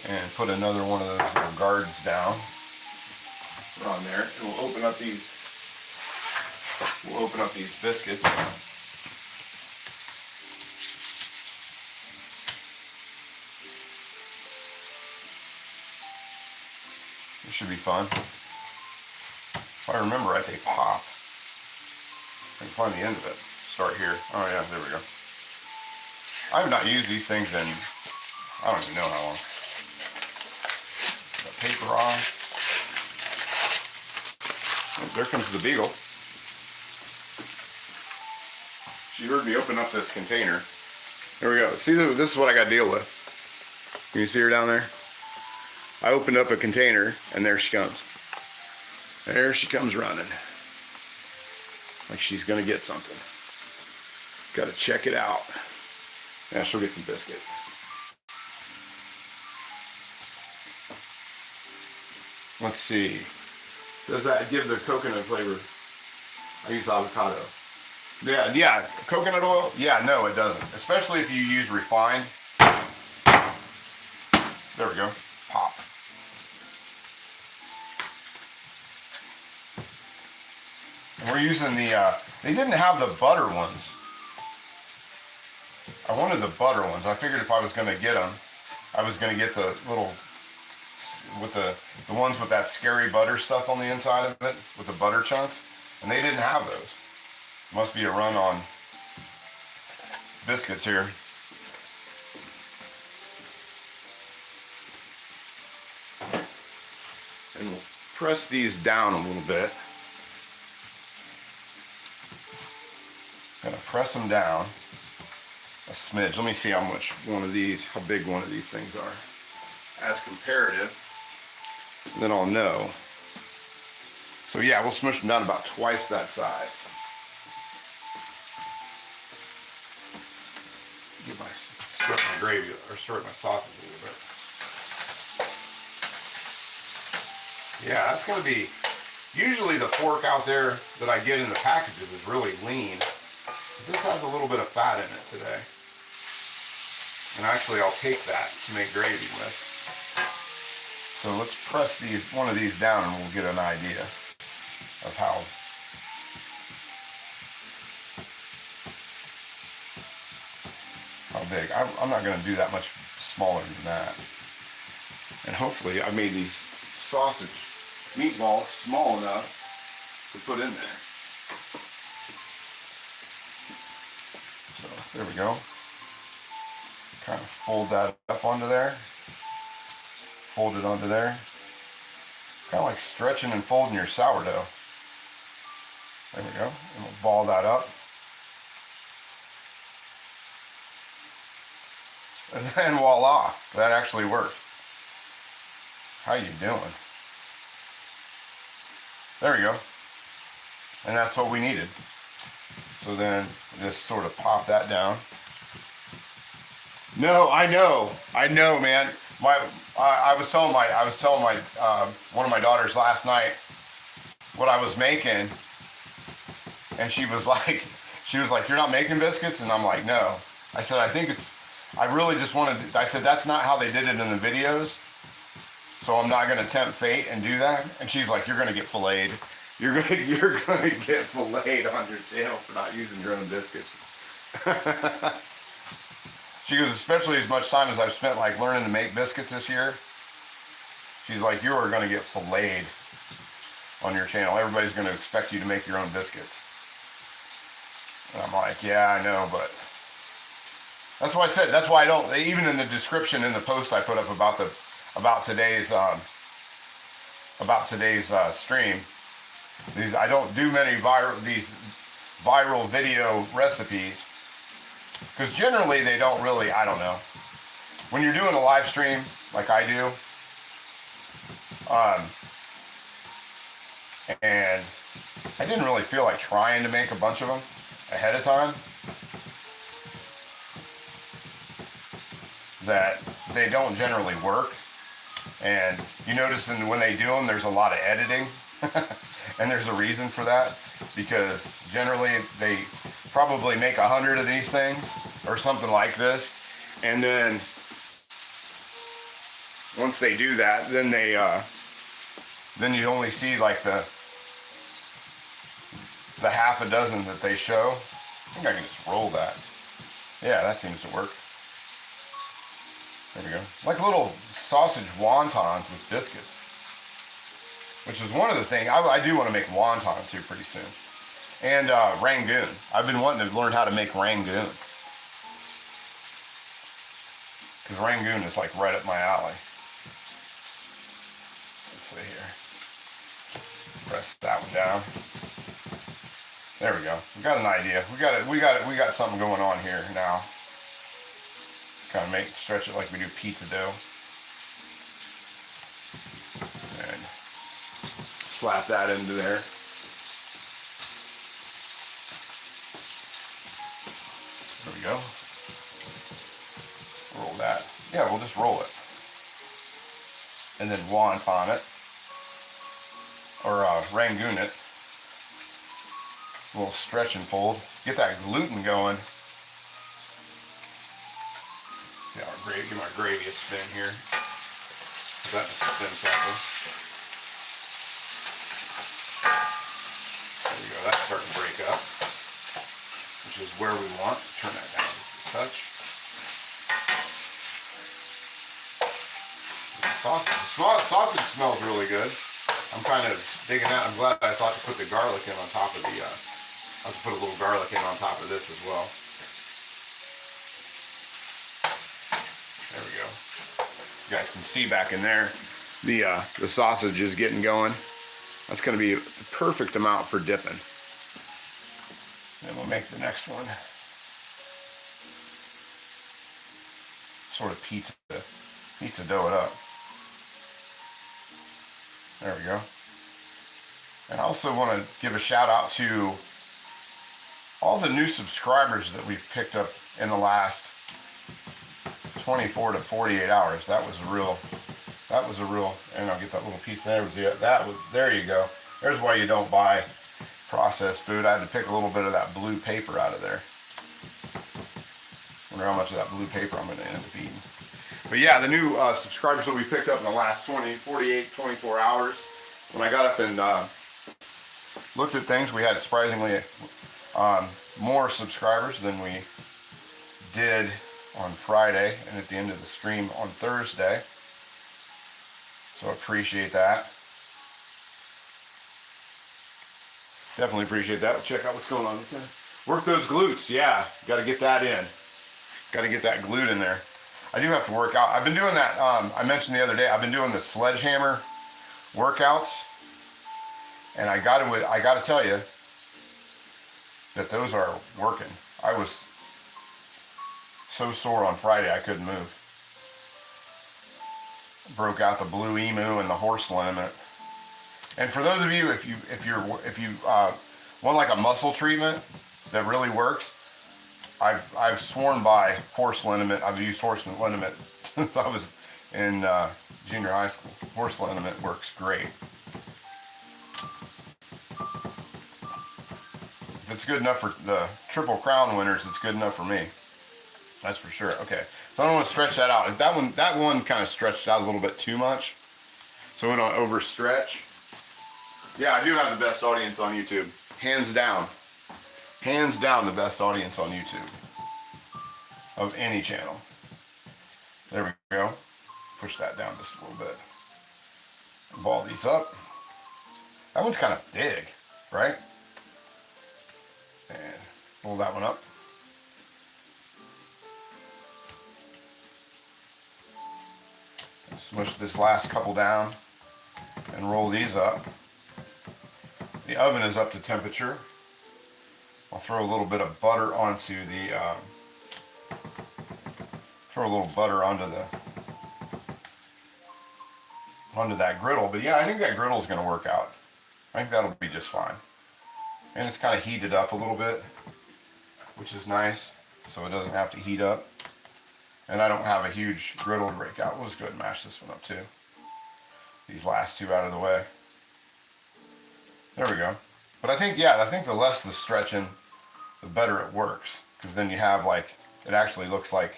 and put another one of those little guards down on there, and we'll open up these. We'll open up these biscuits. This should be fun. If I remember right, they pop. I can find the end of it. Start here. Oh yeah, there we go. I have not used these things in, I don't even know how long. Got paper on. Oh, there comes the beagle. She heard me open up this container. There we go. See, this is what I got to deal with. Can you see her down there? I opened up a container, and there she comes. There she comes running. Like she's gonna get something. Gotta check it out. Yeah, she'll get some biscuit. Let's see. Does that give the coconut flavor? I use avocado. Yeah, coconut oil? Yeah, no, it doesn't. Especially if you use refined. There we go. Pop. And we're using the, they didn't have the butter ones. I wanted the butter ones. I figured if I was going to get them, I was going to get the little, with the ones with that scary butter stuff on the inside of it, with the butter chunks. And they didn't have those. Must be a run on biscuits here. And we'll press these down a little bit. Gonna press them down a smidge. Let me see how much one of these, how big one of these things are as comparative. Then I'll know. So yeah, we'll smush them down about twice that size. Stir my gravy, or stir my sausage a little bit. Yeah, that's going to be, usually the pork out there that I get in the packages is really lean. This has a little bit of fat in it today. And actually I'll take that to make gravy with. So let's press one of these down and we'll get an idea of how big. I'm not going to do that much smaller than that. And hopefully I made these sausage meatballs small enough to put in there. So there we go. Kind of fold that up onto there. Fold it onto there. Kind of like stretching and folding your sourdough. There we go. And we'll ball that up. And then voila, that actually worked. How you doing? There we go. And that's what we needed. So then just sort of pop that down. No, I know, man. I was telling my one of my daughters last night what I was making, and she was like, "You're not making biscuits?" And I'm like, "No." I said, I really just wanted, I said, that's not how they did it in the videos, so I'm not going to tempt fate and do that. And she's like, you're going to get filleted. You're going to get filleted on your tail for not using your own biscuits. She goes, especially as much time as I've spent like learning to make biscuits this year, she's like, you are going to get filleted on your channel. Everybody's going to expect you to make your own biscuits. And I'm like, yeah, I know, but that's why I said, that's why I don't, even in the description in the post I put up about today's stream, I don't do many viral video recipes, because generally they don't really, I don't know. When you're doing a live stream like I do, and I didn't really feel like trying to make a bunch of them ahead of time. that they don't generally work. And you notice when they do them, there's a lot of editing. And there's a reason for that, because generally they probably make 100 of these things or something like this, and then once they do that, then then you only see like the half a dozen that they show. I think I can just roll that. Yeah, that seems to work. There we go. Like little sausage wontons with biscuits, which is one of the things. I do want to make wontons here pretty soon. And Rangoon. I've been wanting to learn how to make Rangoon, because Rangoon is like right up my alley. Let's see here. Press that one down. There we go. We got an idea. We got something going on here now. Kind of stretch it like we do pizza dough. And slap that into there. There we go. Roll that. Yeah, we'll just roll it. And then wonton it. Or Rangoon it. A little stretch and fold. Get that gluten going. Yeah, give my gravy a spin here. Put that in a spin cycle. There we go. That's starting to break up, which is where we want. Turn that down just a touch. The sausage smells really good. I'm kind of digging out. I'm glad I thought to put the garlic in on top of the. I'll have to put a little garlic in on top of this as well. There we go. You guys can see back in there, the sausage is getting going. That's going to be the perfect amount for dipping. Then we'll make the next one. Sort of pizza dough it up. There we go. And I also want to give a shout out to all the new subscribers that we've picked up in the last 24 to 48 hours. That was a real, and I'll get that little piece there. There you go. There's why you don't buy processed food. I had to pick a little bit of that blue paper out of there. Wonder how much of that blue paper I'm going to end up eating. But yeah, the new subscribers that we picked up in the last 24 hours. When I got up and looked at things, we had surprisingly more subscribers than we did on Friday and at the end of the stream on Thursday. So I appreciate that. Definitely appreciate that. We'll check out what's going on. Okay. Work those glutes. Yeah, got to get that in. Got to get that glute in there. I do have to work out. I've been doing that. I mentioned the other day, I've been doing the sledgehammer workouts, and I got to tell you that those are working. I was so sore on Friday I couldn't move. Broke out the blue emu and the horse liniment. And for those of you, if you want like a muscle treatment that really works, I've sworn by horse liniment. I've used horse liniment since I was in junior high school. Horse liniment works great. If it's good enough for the Triple Crown winners, it's good enough for me. That's for sure. Okay, so I don't want to stretch that out. That one kind of stretched out a little bit too much, so we don't overstretch. Yeah, I do have the best audience on YouTube, hands down. Hands down, the best audience on YouTube of any channel. There we go. Push that down just a little bit. Ball these up. That one's kind of big, right? And pull that one up. Smush this last couple down and roll these up. The oven is up to temperature. I'll throw a little bit of butter onto the, onto that griddle. But yeah, I think that griddle is going to work out. I think that'll be just fine. And it's kind of heated up a little bit, which is nice, so it doesn't have to heat up And I don't have a huge griddle to break out. We'll just go ahead and mash this one up too. These last two out of the way. There we go. But I think, yeah, I think the less the stretching, the better it works. Because then you have like, it actually looks like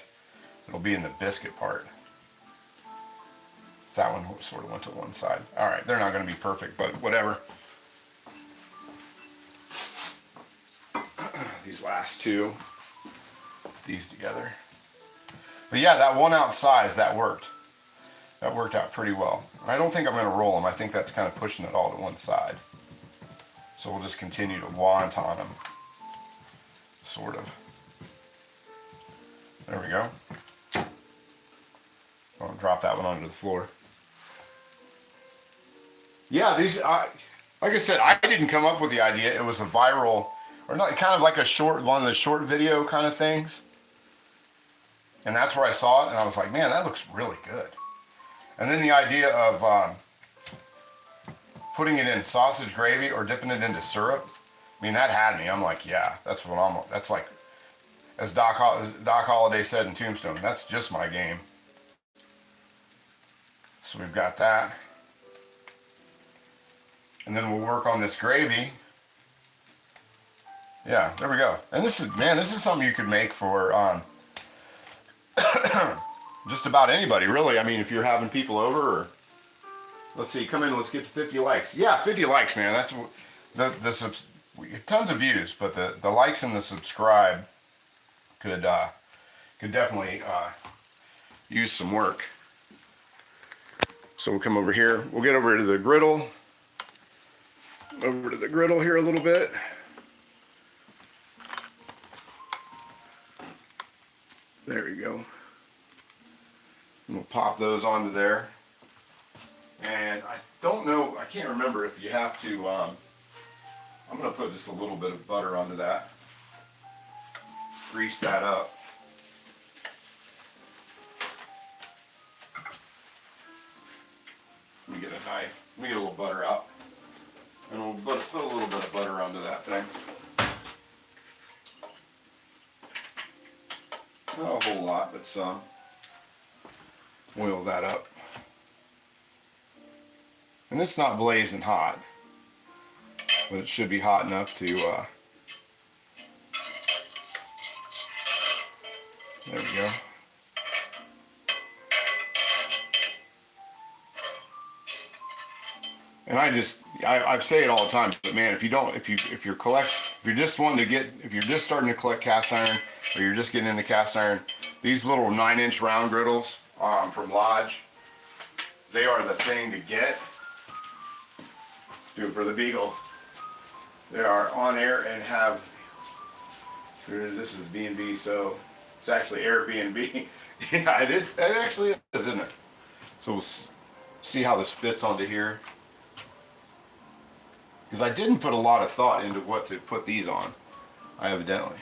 it'll be in the biscuit part. So that one sort of went to one side. All right, they're not going to be perfect, but whatever. These last two, these together. But yeah, that 1 ounce size, that worked. That worked out pretty well. I don't think I'm going to roll them. I think that's kind of pushing it all to one side. So we'll just continue to wonton them. Sort of. There we go. I'll drop that one onto the floor. Yeah, these, like I said, I didn't come up with the idea. It was a viral, or not, kind of like a short, one of the short video kind of things. And that's where I saw it, and I was like, man, that looks really good. And then the idea of putting it in sausage gravy or dipping it into syrup, I mean, that had me. I'm like, yeah, that's what that's like, as Doc Holliday said in Tombstone, that's just my game. So we've got that. And then we'll work on this gravy. Yeah, there we go. And this is, man, this is something you could make for just about anybody, really. I mean, if you're having people over, or let's see, come in, let's get to 50 likes. Yeah, 50 likes, man. That's we get tons of views, but the likes and the subscribe could definitely use some work. So we'll come over here. We'll get over to the griddle. Over to the griddle here a little bit. There we go. And we'll pop those onto there. And I don't know, I can't remember if you have to, I'm going to put just a little bit of butter onto that. Grease that up. Let me get a knife. Let me get a little butter out. And we'll put a little bit of butter onto that thing. Not a whole lot, but some. Oil that up. And it's not blazing hot, but it should be hot enough to, there we go. And I say it all the time, but man, if you're just starting to collect cast iron, or you're just getting into cast iron, these little 9-inch round griddles from Lodge, they are the thing to get. Do it for the Beagle. They are on air and have, this is B&B, so it's actually Airbnb. Yeah, it is. It actually is, isn't it? So we'll see how this fits onto here. Because I didn't put a lot of thought into what to put these on, evidently.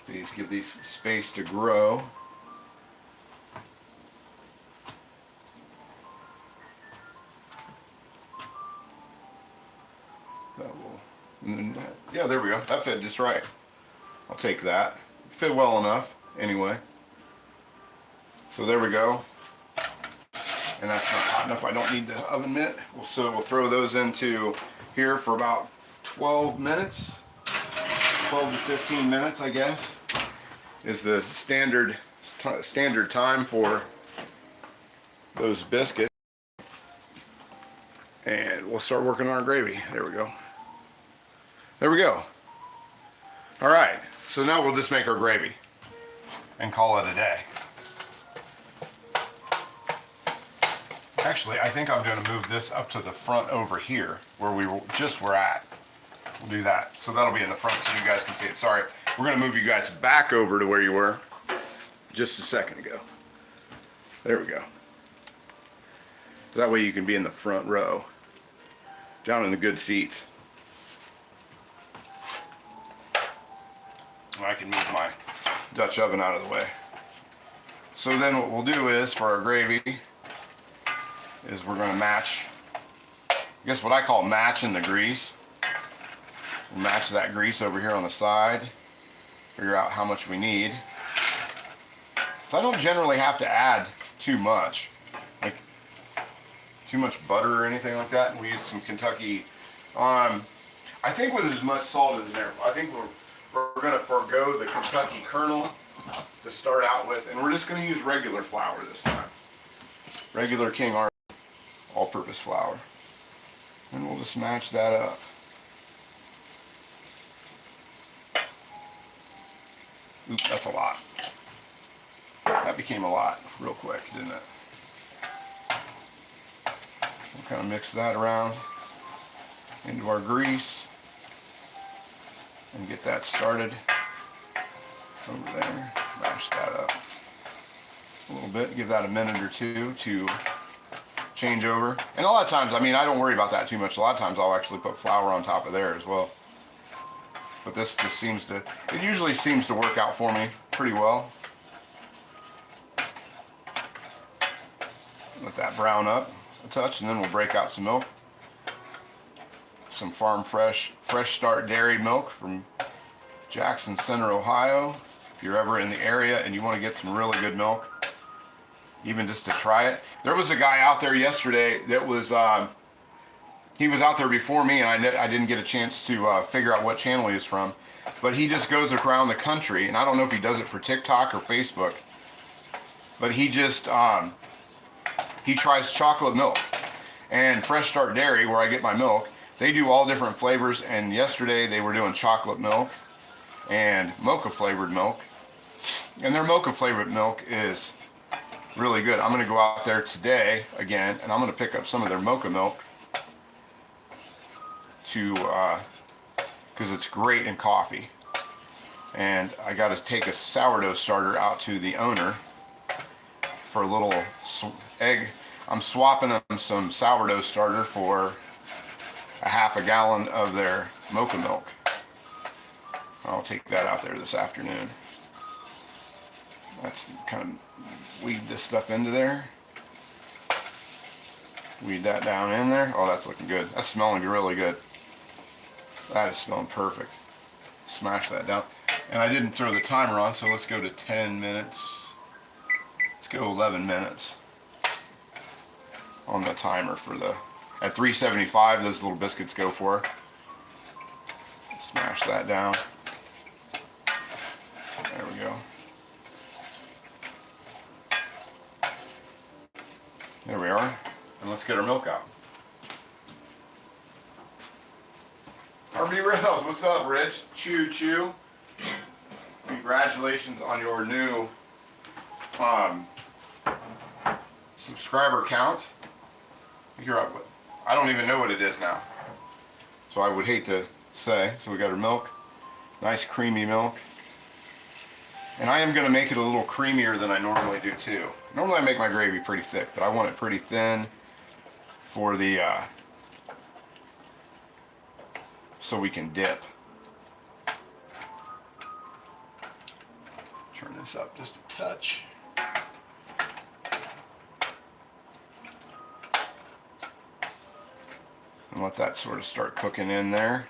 Please give these space to grow. Yeah, there we go. That fit just right. I'll take that. Fit well enough, anyway. So there we go. And that's not hot enough. I don't need the oven mitt. So we'll throw those into here for about 12 minutes. 12 to 15 minutes, I guess, is the standard time for those biscuits. And we'll start working on our gravy. There we go. There we go. All right, so now we'll just make our gravy and call it a day. Actually, I think I'm going to move this up to the front over here where we just were at. We'll do that. So that'll be in the front so you guys can see it. Sorry, we're going to move you guys back over to where you were just a second ago. There we go. That way you can be in the front row, down in the good seats. I can move my Dutch oven out of the way. So then what we'll do is, for our gravy, is we're going to match, I guess what I call matching the grease. Match that grease over here on the side. Figure out how much we need. So I don't generally have to add too much, like too much butter or anything like that. We use some Kentucky. I think with as much salt as there, I think we're gonna forego the Kentucky kernel to start out with, and we're just gonna use regular flour this time. Regular King Arthur all-purpose flour, and we'll just match that up. Oops, that's a lot. That became a lot real quick, didn't it? We'll kind of mix that around into our grease and get that started over there. Mash that up a little bit. Give that a minute or two to change over. And a lot of times, I mean, I don't worry about that too much. A lot of times I'll actually put flour on top of there as well. But this just seems to, it usually seems to work out for me pretty well. Let that brown up a touch, and then we'll break out some milk. Some farm fresh start dairy milk from Jackson Center, Ohio. If you're ever in the area and you want to get some really good milk, even just to try it. There was a guy out there yesterday that was, he was out there before me, and I didn't get a chance to figure out what channel he was from. But he just goes around the country, and I don't know if he does it for TikTok or Facebook, but he just, he tries chocolate milk. And Fresh Start Dairy, where I get my milk, they do all different flavors, and yesterday they were doing chocolate milk and mocha flavored milk. And their mocha flavored milk is really good. I'm going to go out there today again, and I'm going to pick up some of their mocha milk to, because it's great in coffee. And I got to take a sourdough starter out to the owner for a little egg. I'm swapping them some sourdough starter for a half a gallon of their mocha milk. I'll take that out there this afternoon. Let's kind of weed this stuff into there. Weed that down in there. Oh, that's looking good. That's smelling really good. That is smelling perfect. Smash that down. And I didn't throw the timer on, so let's go to 10 minutes. Let's go 11 minutes on the timer for the, at 375 those little biscuits go for. Smash that down. There we go. There we are. And let's get our milk out. RB Rails, what's up, Rich? Choo choo. Congratulations on your new subscriber count. I don't even know what it is now, so I would hate to say. So we got our milk, nice creamy milk, and I am going to make it a little creamier than I normally do too. Normally I make my gravy pretty thick, but I want it pretty thin for the so we can dip. Turn this up just a touch. And let that sort of start cooking in there.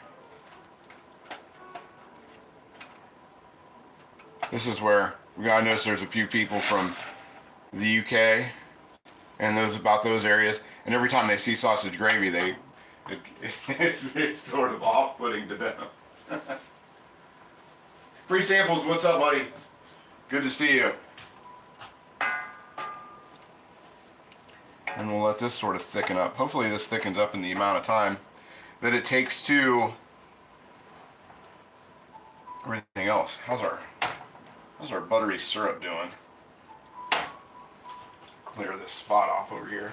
This is where I notice there's a few people from the UK and those about those areas, and every time they see sausage gravy, it's sort of off-putting to them. Free samples, what's up, buddy? Good to see you. And we'll let this sort of thicken up. Hopefully this thickens up in the amount of time that it takes to everything else. How's our buttery syrup doing? Clear this spot off over here.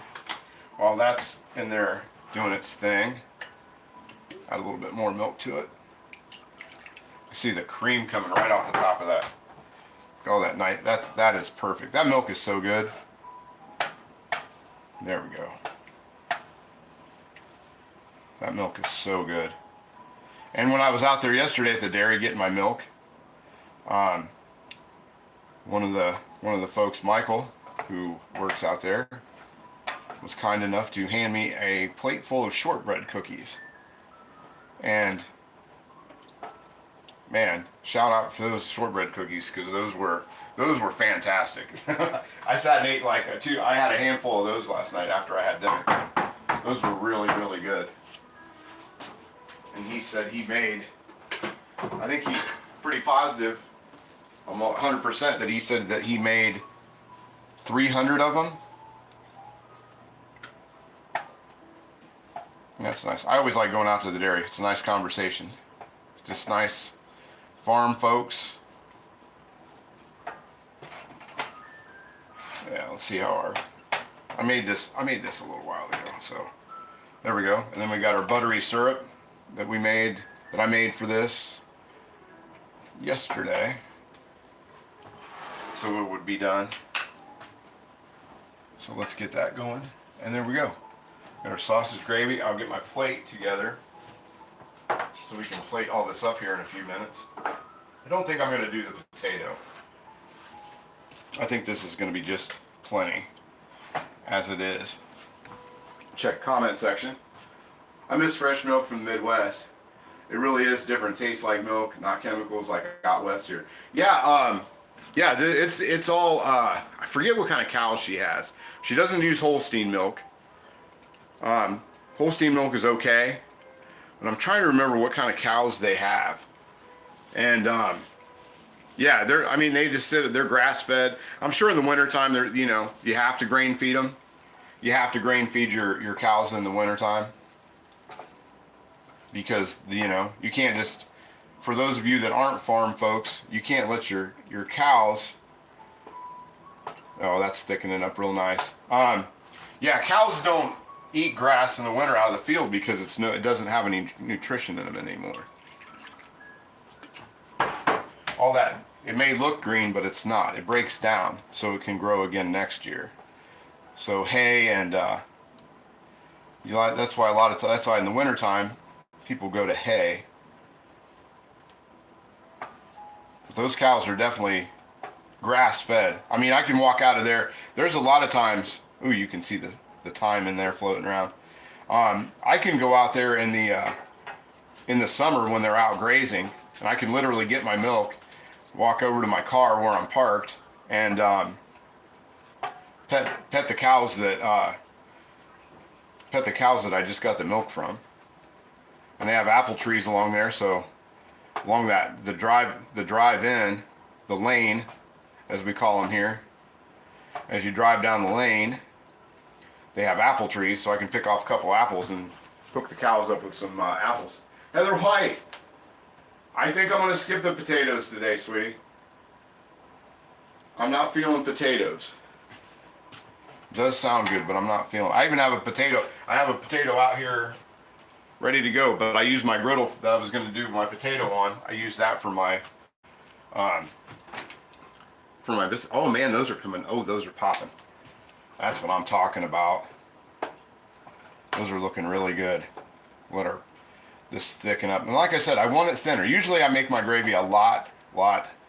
While that's in there doing its thing, add a little bit more milk to it. I see the cream coming right off the top of that. Oh, that night, that is perfect. That milk is so good. There we go. That milk is so good. And when I was out there yesterday at the dairy getting my milk, one of the folks, Michael, who works out there, was kind enough to hand me a plate full of shortbread cookies. And man, shout out for those shortbread cookies, because those were fantastic. I sat and ate like two. I had a handful of those last night after I had dinner. Those were really, really good. And he said he made, I think he's pretty positive, I'm 100% that he said that he made 300 of them. And that's nice. I always like going out to the dairy. It's a nice conversation. It's just nice farm folks. Yeah, let's see how our, I made this a little while ago, so there we go. And then we got our buttery syrup that I made for this yesterday, so it would be done. So let's get that going, and there we go. Got our sausage gravy. I'll get my plate together so we can plate all this up here in a few minutes. I don't think I'm going to do the potato. I think this is going to be just plenty as it is. Check comment section. I miss fresh milk from the Midwest. It really is different. Tastes like milk, not chemicals like out west here. Yeah, it's all, I forget what kind of cow she has. She doesn't use Holstein milk. Holstein milk is okay, but I'm trying to remember what kind of cows they have. And, yeah, they just they're grass fed. I'm sure in the wintertime, you have to grain feed them. You have to grain feed your cows in the wintertime. Because, you can't just, for those of you that aren't farm folks, you can't let your cows, oh, that's thickening up real nice. Yeah, cows don't eat grass in the winter out of the field because it doesn't have any nutrition in them anymore. All that, it may look green, but it's not. It breaks down so it can grow again next year. So hay and, that's why in the wintertime, people go to hay. But those cows are definitely grass fed. I mean, I can walk out of there. There's a lot of times, ooh, you can see the thyme in there floating around. I can go out there in the summer when they're out grazing, and I can literally get my milk, walk over to my car where I'm parked, and pet the cows that I just got the milk from. And they have apple trees along there, so along the drive in, the lane, as we call them here, as you drive down the lane, they have apple trees, so I can pick off a couple apples and hook the cows up with some apples. Heather White, I think I'm going to skip the potatoes today, sweetie. I'm not feeling potatoes. It does sound good, but I'm not feeling. I even have a potato. I have a potato out here ready to go, but I used my griddle that I was going to do my potato on. I used that for my biscuit. Oh man, those are coming. Oh, those are popping. That's what I'm talking about. Those are looking really good. Let this thicken up. And like I said, I want it thinner. Usually I make my gravy a lot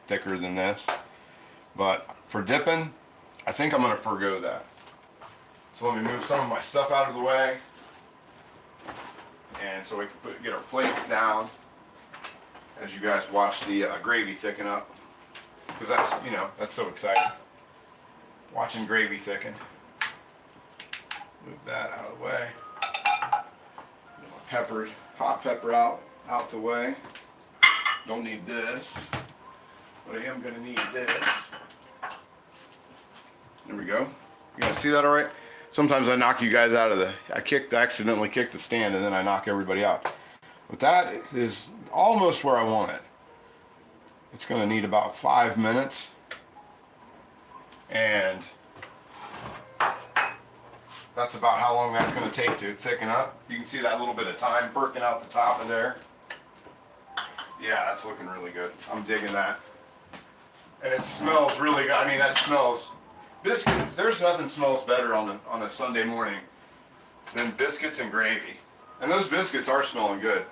thicker than this, but for dipping, I think I'm going to forgo that. So let me move some of my stuff out of the way. And so we can get our plates down as you guys watch the gravy thicken up, because that's so exciting, watching gravy thicken. Move that out of the way. Get my hot pepper out the way. Don't need this, but I am going to need this. There we go. You guys see that all right? Sometimes I knock you guys out of I accidentally kicked the stand and then I knock everybody out. But that is almost where I want it. It's going to need about 5 minutes. And that's about how long that's going to take to thicken up. You can see that little bit of thyme perking out the top of there. Yeah, that's looking really good. I'm digging that. And it smells really good. I mean, that smells... Biscuit, there's nothing smells better on a Sunday morning than biscuits and gravy. And those biscuits are smelling good.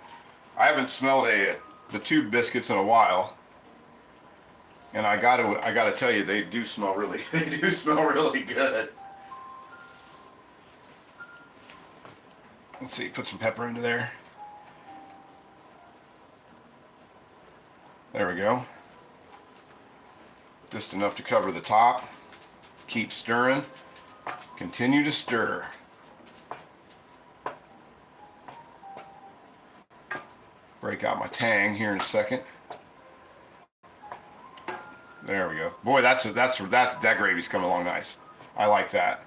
I haven't smelled the tube biscuits in a while. And I gotta tell you, they do smell really good. Let's see, put some pepper into there. There we go. Just enough to cover the top. Keep stirring. Continue to stir. Break out my tang here in a second. There we go. Boy, that gravy's coming along nice. I like that.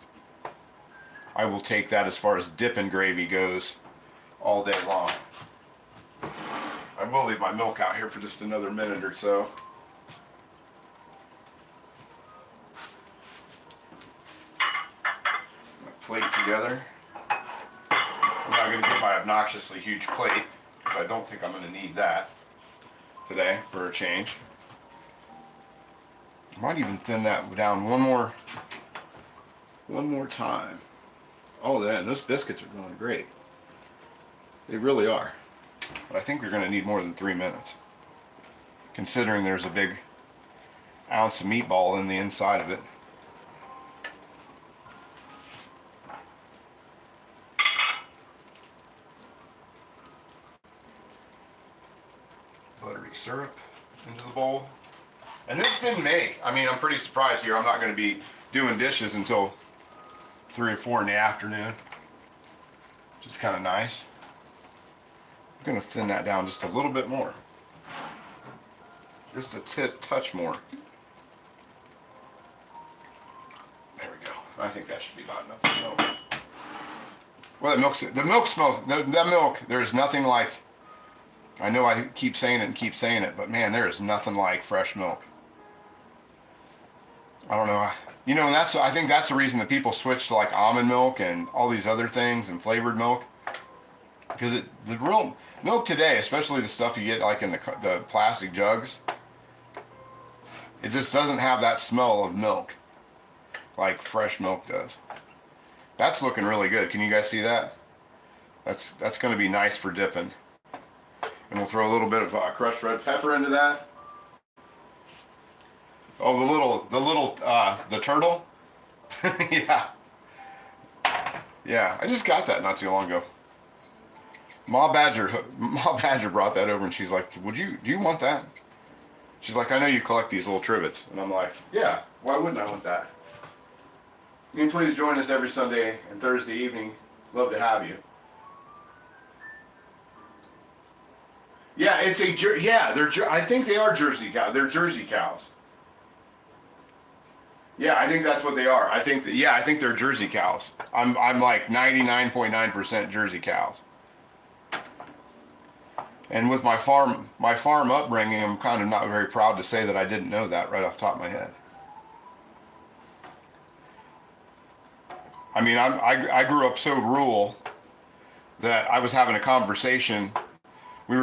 I will take that as far as dipping gravy goes all day long. I will leave my milk out here for just another minute or so. Plate together. I'm not going to get my obnoxiously huge plate because I don't think I'm going to need that today for a change. I might even thin that down one more time. Oh, man, those biscuits are going great. They really are. But I think they're going to need more than 3 minutes, considering there's a big ounce of meatball in the inside of it. Buttery syrup into the bowl. And this didn't make, I mean, I'm pretty surprised here. I'm not going to be doing dishes until 3 or 4 in the afternoon, which is kind of nice. I'm going to thin that down just a little bit more. Just a touch more. There we go. I think that should be about enough for milk. Well, the milk smells, that milk, there's nothing like, I know I keep saying it, but man, there is nothing like fresh milk. I don't know. You know, I think that's the reason that people switch to like almond milk and all these other things and flavored milk. Because the real milk today, especially the stuff you get like in the plastic jugs, it just doesn't have that smell of milk like fresh milk does. That's looking really good. Can you guys see that? That's going to be nice for dipping. And we'll throw a little bit of crushed red pepper into that. Oh, the turtle. Yeah. Yeah, I just got that not too long ago. Ma Badger brought that over and she's like, do you want that? She's like, I know you collect these little trivets. And I'm like, yeah, why wouldn't I want that? You can please join us every Sunday and Thursday evening. Love to have you. Yeah, I think they are Jersey cows. They're Jersey cows. Yeah, I think that's what they are. I think they're Jersey cows. I'm like 99.9% Jersey cows. And with my farm upbringing, I'm kind of not very proud to say that I didn't know that right off the top of my head. I mean, I grew up so rural that I was having a conversation. I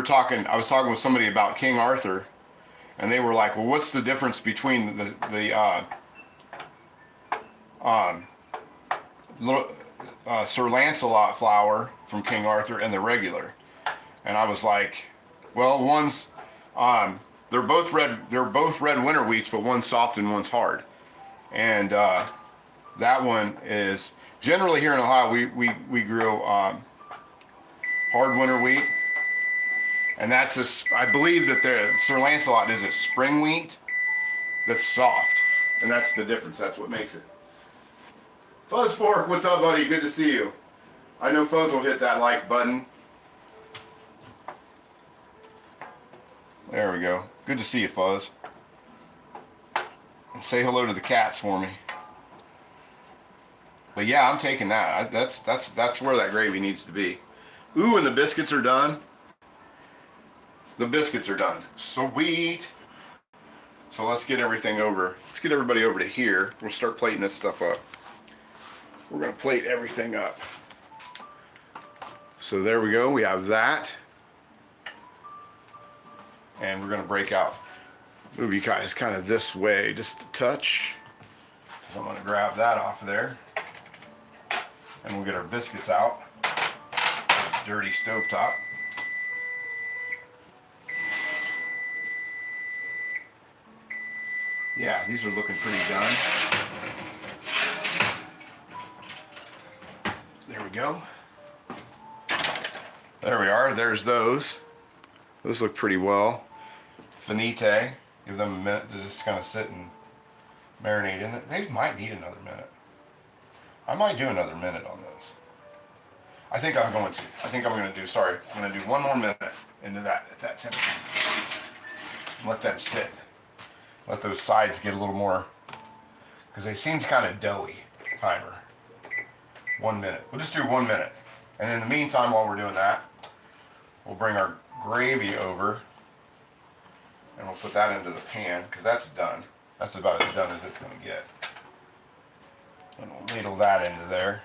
was talking with somebody about King Arthur, and they were like, well, what's the difference between the Sir Lancelot flour from King Arthur and the regular? And I was like, well, one's they're both red winter wheats, but one's soft and one's hard. And that one is generally here in Ohio we grow hard winter wheat. And I believe that the Sir Lancelot is a spring wheat that's soft. And that's the difference. That's what makes it. Fuzz Fork, what's up, buddy? Good to see you. I know Fuzz will hit that like button. There we go. Good to see you, Fuzz. And say hello to the cats for me. But yeah, I'm taking that. That's where that gravy needs to be. Ooh, and the biscuits are done. The biscuits are done. Sweet. So let's get everything over. Let's get everybody over to here. We'll start plating this stuff up. We're going to plate everything up. So there we go. We have that. And we're going to break out. Move you guys kind of this way just a touch. So I'm going to grab that off of there. And we'll get our biscuits out. Dirty stovetop. Yeah, these are looking pretty done. There we go. There we are. There's those. Those look pretty well. finite. Give them a minute to just kind of sit and marinate in it. They might need another minute. I might do another minute on this. I think I'm going to. I'm going to do one more minute into that at that temperature. Let them sit. Let those sides get a little more, because they seemed kind of doughy. Timer. 1 minute. We'll just do 1 minute. And in the meantime, while we're doing that, we'll bring our gravy over and we'll put that into the pan, because that's done. That's about as done as it's going to get. And we'll ladle that into there.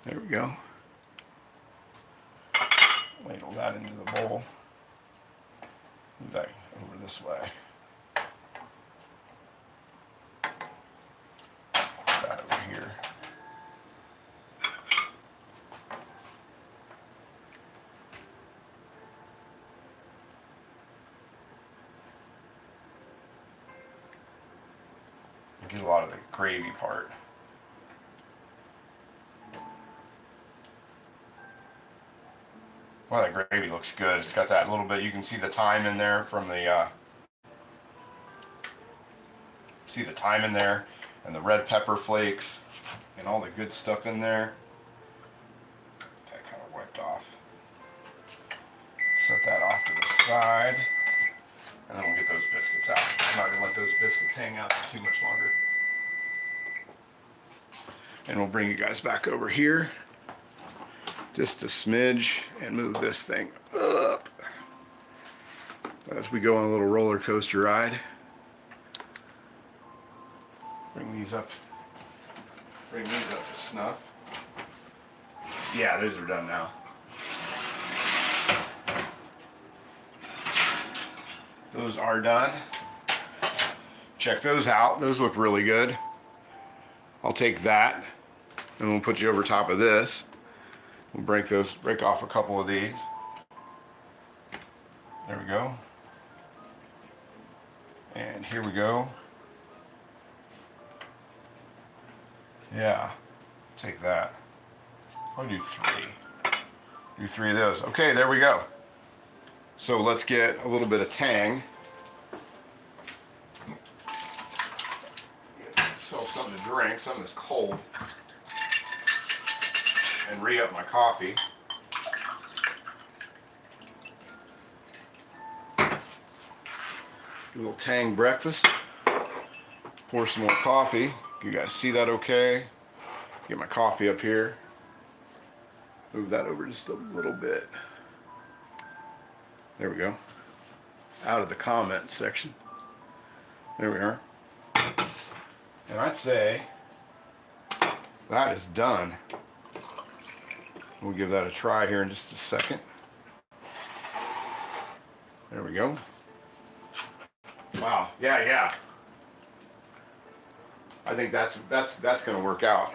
There we go. Ladle that into the bowl. Move that over this way. Put that over here. Get a lot of the gravy part. Well, that gravy looks good. It's got that little bit, you can see the thyme in there from the, see the thyme in there, and the red pepper flakes, and all the good stuff in there. That kind of wiped off. Set that off to the side, and then we'll get those biscuits out. I'm not gonna let those biscuits hang out for too much longer. And we'll bring you guys back over here. Just a smidge, and move this thing up as we go on a little roller coaster ride. Bring these up to snuff. Yeah, those are done now. Those are done. Check those out. Those look really good. I'll take that and we'll put you over top of this. We'll break off a couple of these. There we go. And here we go. Yeah, take that. I'll do 3. Do 3 of those. Okay, there we go. So let's get a little bit of tang. Something to drink, something that's cold, and re-up my coffee. Do a little tang breakfast. Pour some more coffee. You guys see that okay? Get my coffee up here. Move that over just a little bit. There we go. Out of the comments section. There we are. And I'd say that is done. We'll give that a try here in just a second. There we go. Wow. Yeah. I think that's going to work out.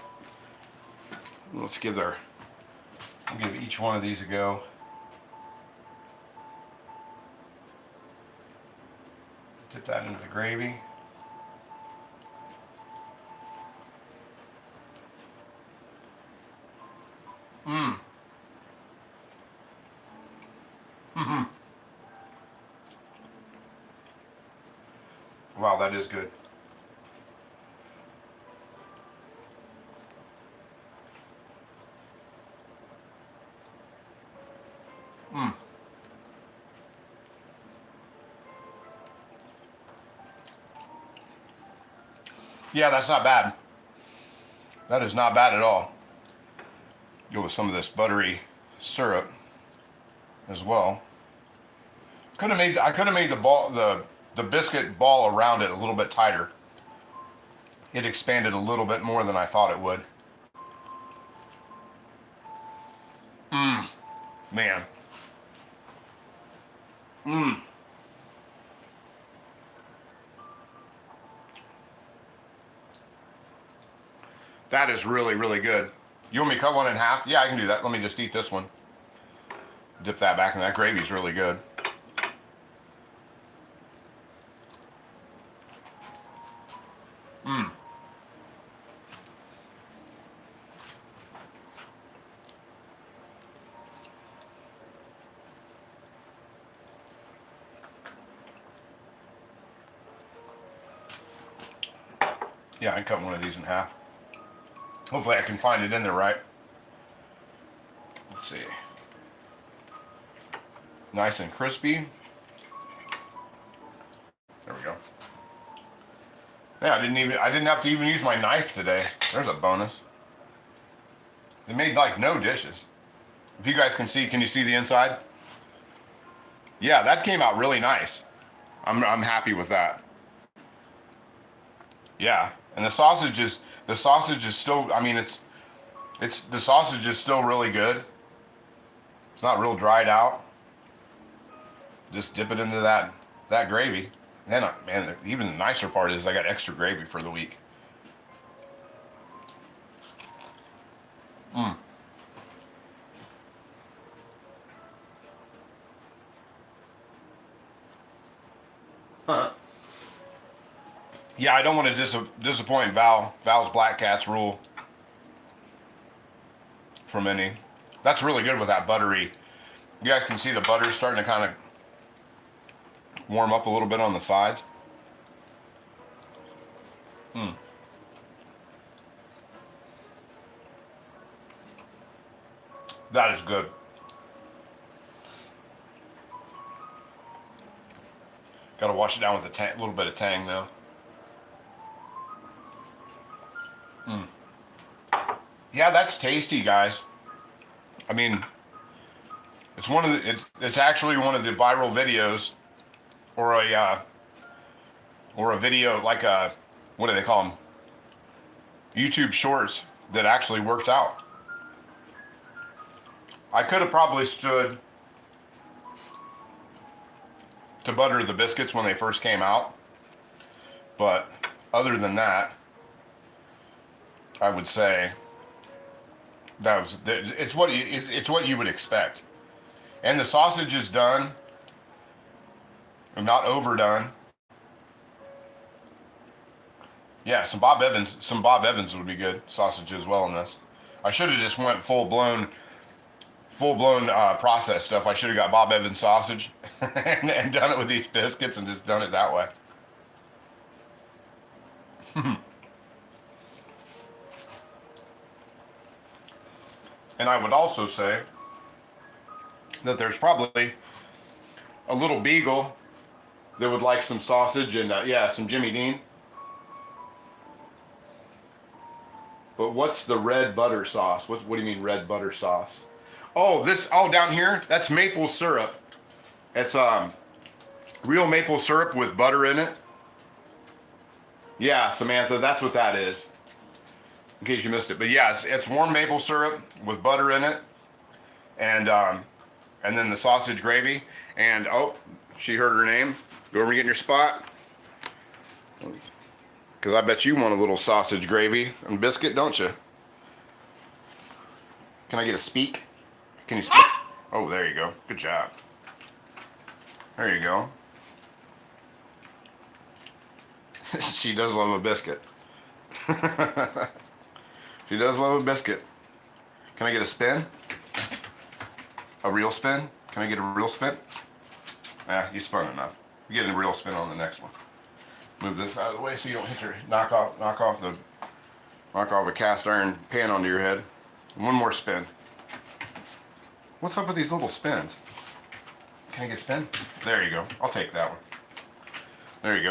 Let's give each one of these a go. Dip that into the gravy. Wow, that is good. Yeah, that's not bad. That is not bad at all. Go with some of this buttery syrup as well. I could have made the biscuit ball around it a little bit tighter. It expanded a little bit more than I thought it would. Man. That is really, really good. You want me to cut one in half? Yeah, I can do that. Let me just eat this one. Dip that back in. That gravy's really good. Yeah, I cut one of these in half. Hopefully I can find it in there right. Let's see. Nice and crispy. There we go. Yeah, I didn't have to even use my knife today. There's a bonus. They made like no dishes. If you guys can you see the inside? Yeah, that came out really nice. I'm happy with that. Yeah, and the sausage is still, I mean, the sausage is still really good. It's not real dried out. Just dip it into that gravy. And man, even the nicer part is I got extra gravy for the week. Huh. Yeah, I don't want to disappoint Val. Val's Black Cats rule from any. That's really good with that buttery. You guys can see the butter starting to kind of warm up a little bit on the sides. That is good. Got to wash it down with a little bit of tang though. Yeah, that's tasty, guys. I mean, it's actually one of the viral videos, or a video like a, what do they call them? YouTube Shorts that actually worked out. I could have probably stood to butter the biscuits when they first came out, but other than that, I would say it's what you would expect. And the sausage is done, and not overdone. Yeah, some Bob Evans would be good sausage as well in this. I should have just went full blown processed stuff. I should have got Bob Evans sausage and done it with these biscuits and just done it that way. And I would also say that there's probably a little beagle that would like some sausage and some Jimmy Dean. But what's the red butter sauce? What do you mean red butter sauce? Oh, down here, that's maple syrup. It's real maple syrup with butter in it. Yeah, Samantha, that's what that is. In case you missed it. But yeah, it's warm maple syrup with butter in it. And then the sausage gravy. And oh, she heard her name. Go over and get in your spot. Because I bet you want a little sausage gravy and biscuit, don't you? Can I get a speak? Can you speak? Oh, there you go. Good job. There you go. She does love a biscuit. She does love a biscuit. Can I get a spin? A real spin? Can I get a real spin? You spun enough. You get a real spin on the next one. Move this out of the way so you don't hit knock off a cast iron pan onto your head. One more spin. What's up with these little spins? Can I get a spin? There you go. I'll take that one. There you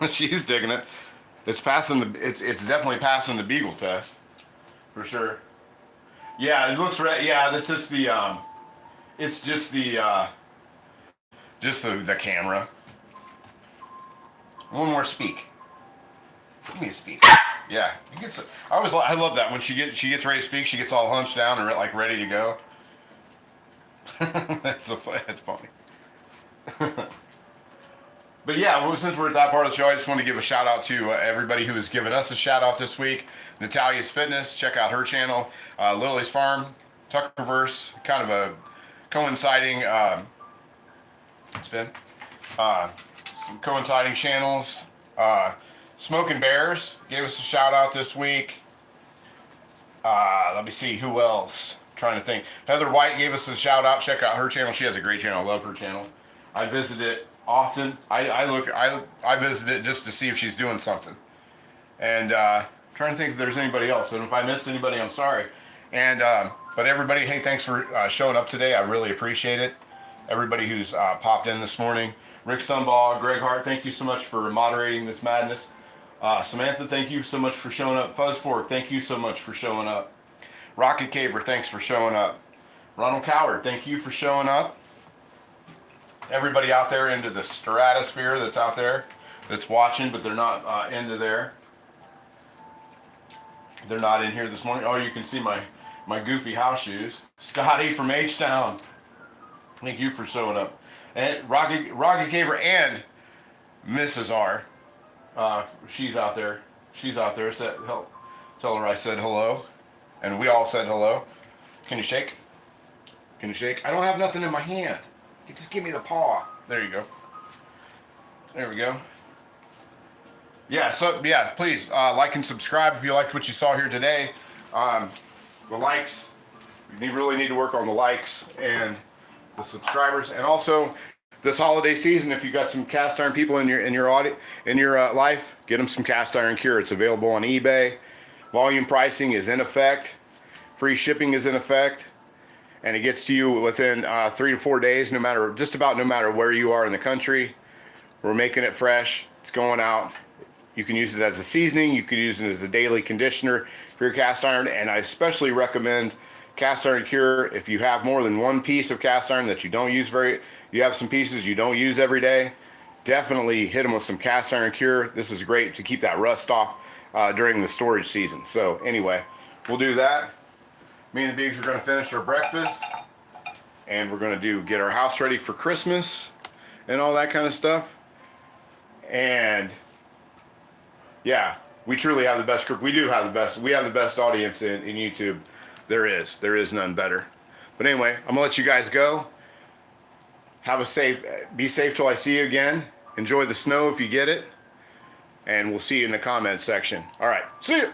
go. She's digging it. It's definitely passing the beagle test, for sure. Yeah, it looks right. Yeah, that's just the it's just the camera. One more speak. Give me a speak. Yeah, I love that when she gets ready to speak. She gets all hunched down and like ready to go. That's funny. But yeah, well, since we're at that part of the show, I just want to give a shout out to everybody who has given us a shout out this week. Natalia's Fitness, check out her channel. Lily's Farm, Tuckerverse, kind of a coinciding. It's been some coinciding channels. Smoking Bears gave us a shout out this week. Let me see who else. I'm trying to think. Heather White gave us a shout out. Check out her channel. She has a great channel. I love her channel. I visited often. I visit it just to see if she's doing something. And trying to think if there's anybody else. And if I missed anybody, I'm sorry. And but everybody, hey, thanks for showing up today. I really appreciate it. Everybody who's popped in this morning. Rick Stumbaugh, Greg Hart, thank you so much for moderating this madness. Samantha, thank you so much for showing up. Fuzz Fork, thank you so much for showing up. Rocket Caver, thanks for showing up. Ronald Coward, thank you for showing up. Everybody out there into the stratosphere that's out there, that's watching, but they're not into there. They're not in here this morning. Oh, you can see my goofy house shoes. Scotty from H-Town, thank you for showing up. And Rocket Caver and Mrs. R. She's out there. She's out there. Tell her I said hello. And we all said hello. Can you shake? Can you shake? I don't have nothing in my hand. You just give me the paw. There you go. There we go. Yeah, so yeah, please like and subscribe if you liked what you saw here today. The likes, you really need to work on the likes and the subscribers, and also this holiday season, if you got some cast iron people in your life, get them some cast iron cure. It's available on eBay. Volume pricing is in effect. Free shipping is in effect, and it gets to you within 3 to 4 days, no matter where you are in the country. We're making it fresh. It's going out. You can use it as a seasoning. You can use it as a daily conditioner for your cast iron, and I especially recommend cast iron cure if you have more than one piece of cast iron that you don't use you have some pieces you don't use every day. Definitely hit them with some cast iron cure. This is great to keep that rust off during the storage season. So anyway, we'll do that. Me and the Bigs are going to finish our breakfast, and we're going to get our house ready for Christmas and all that kind of stuff. And yeah, we truly have the best cook. We do have the best. We have the best audience in YouTube. There is none better. But anyway, I'm gonna let you guys go. Be safe till I see you again. Enjoy the snow if you get it, and we'll see you in the comments section. All right, see you.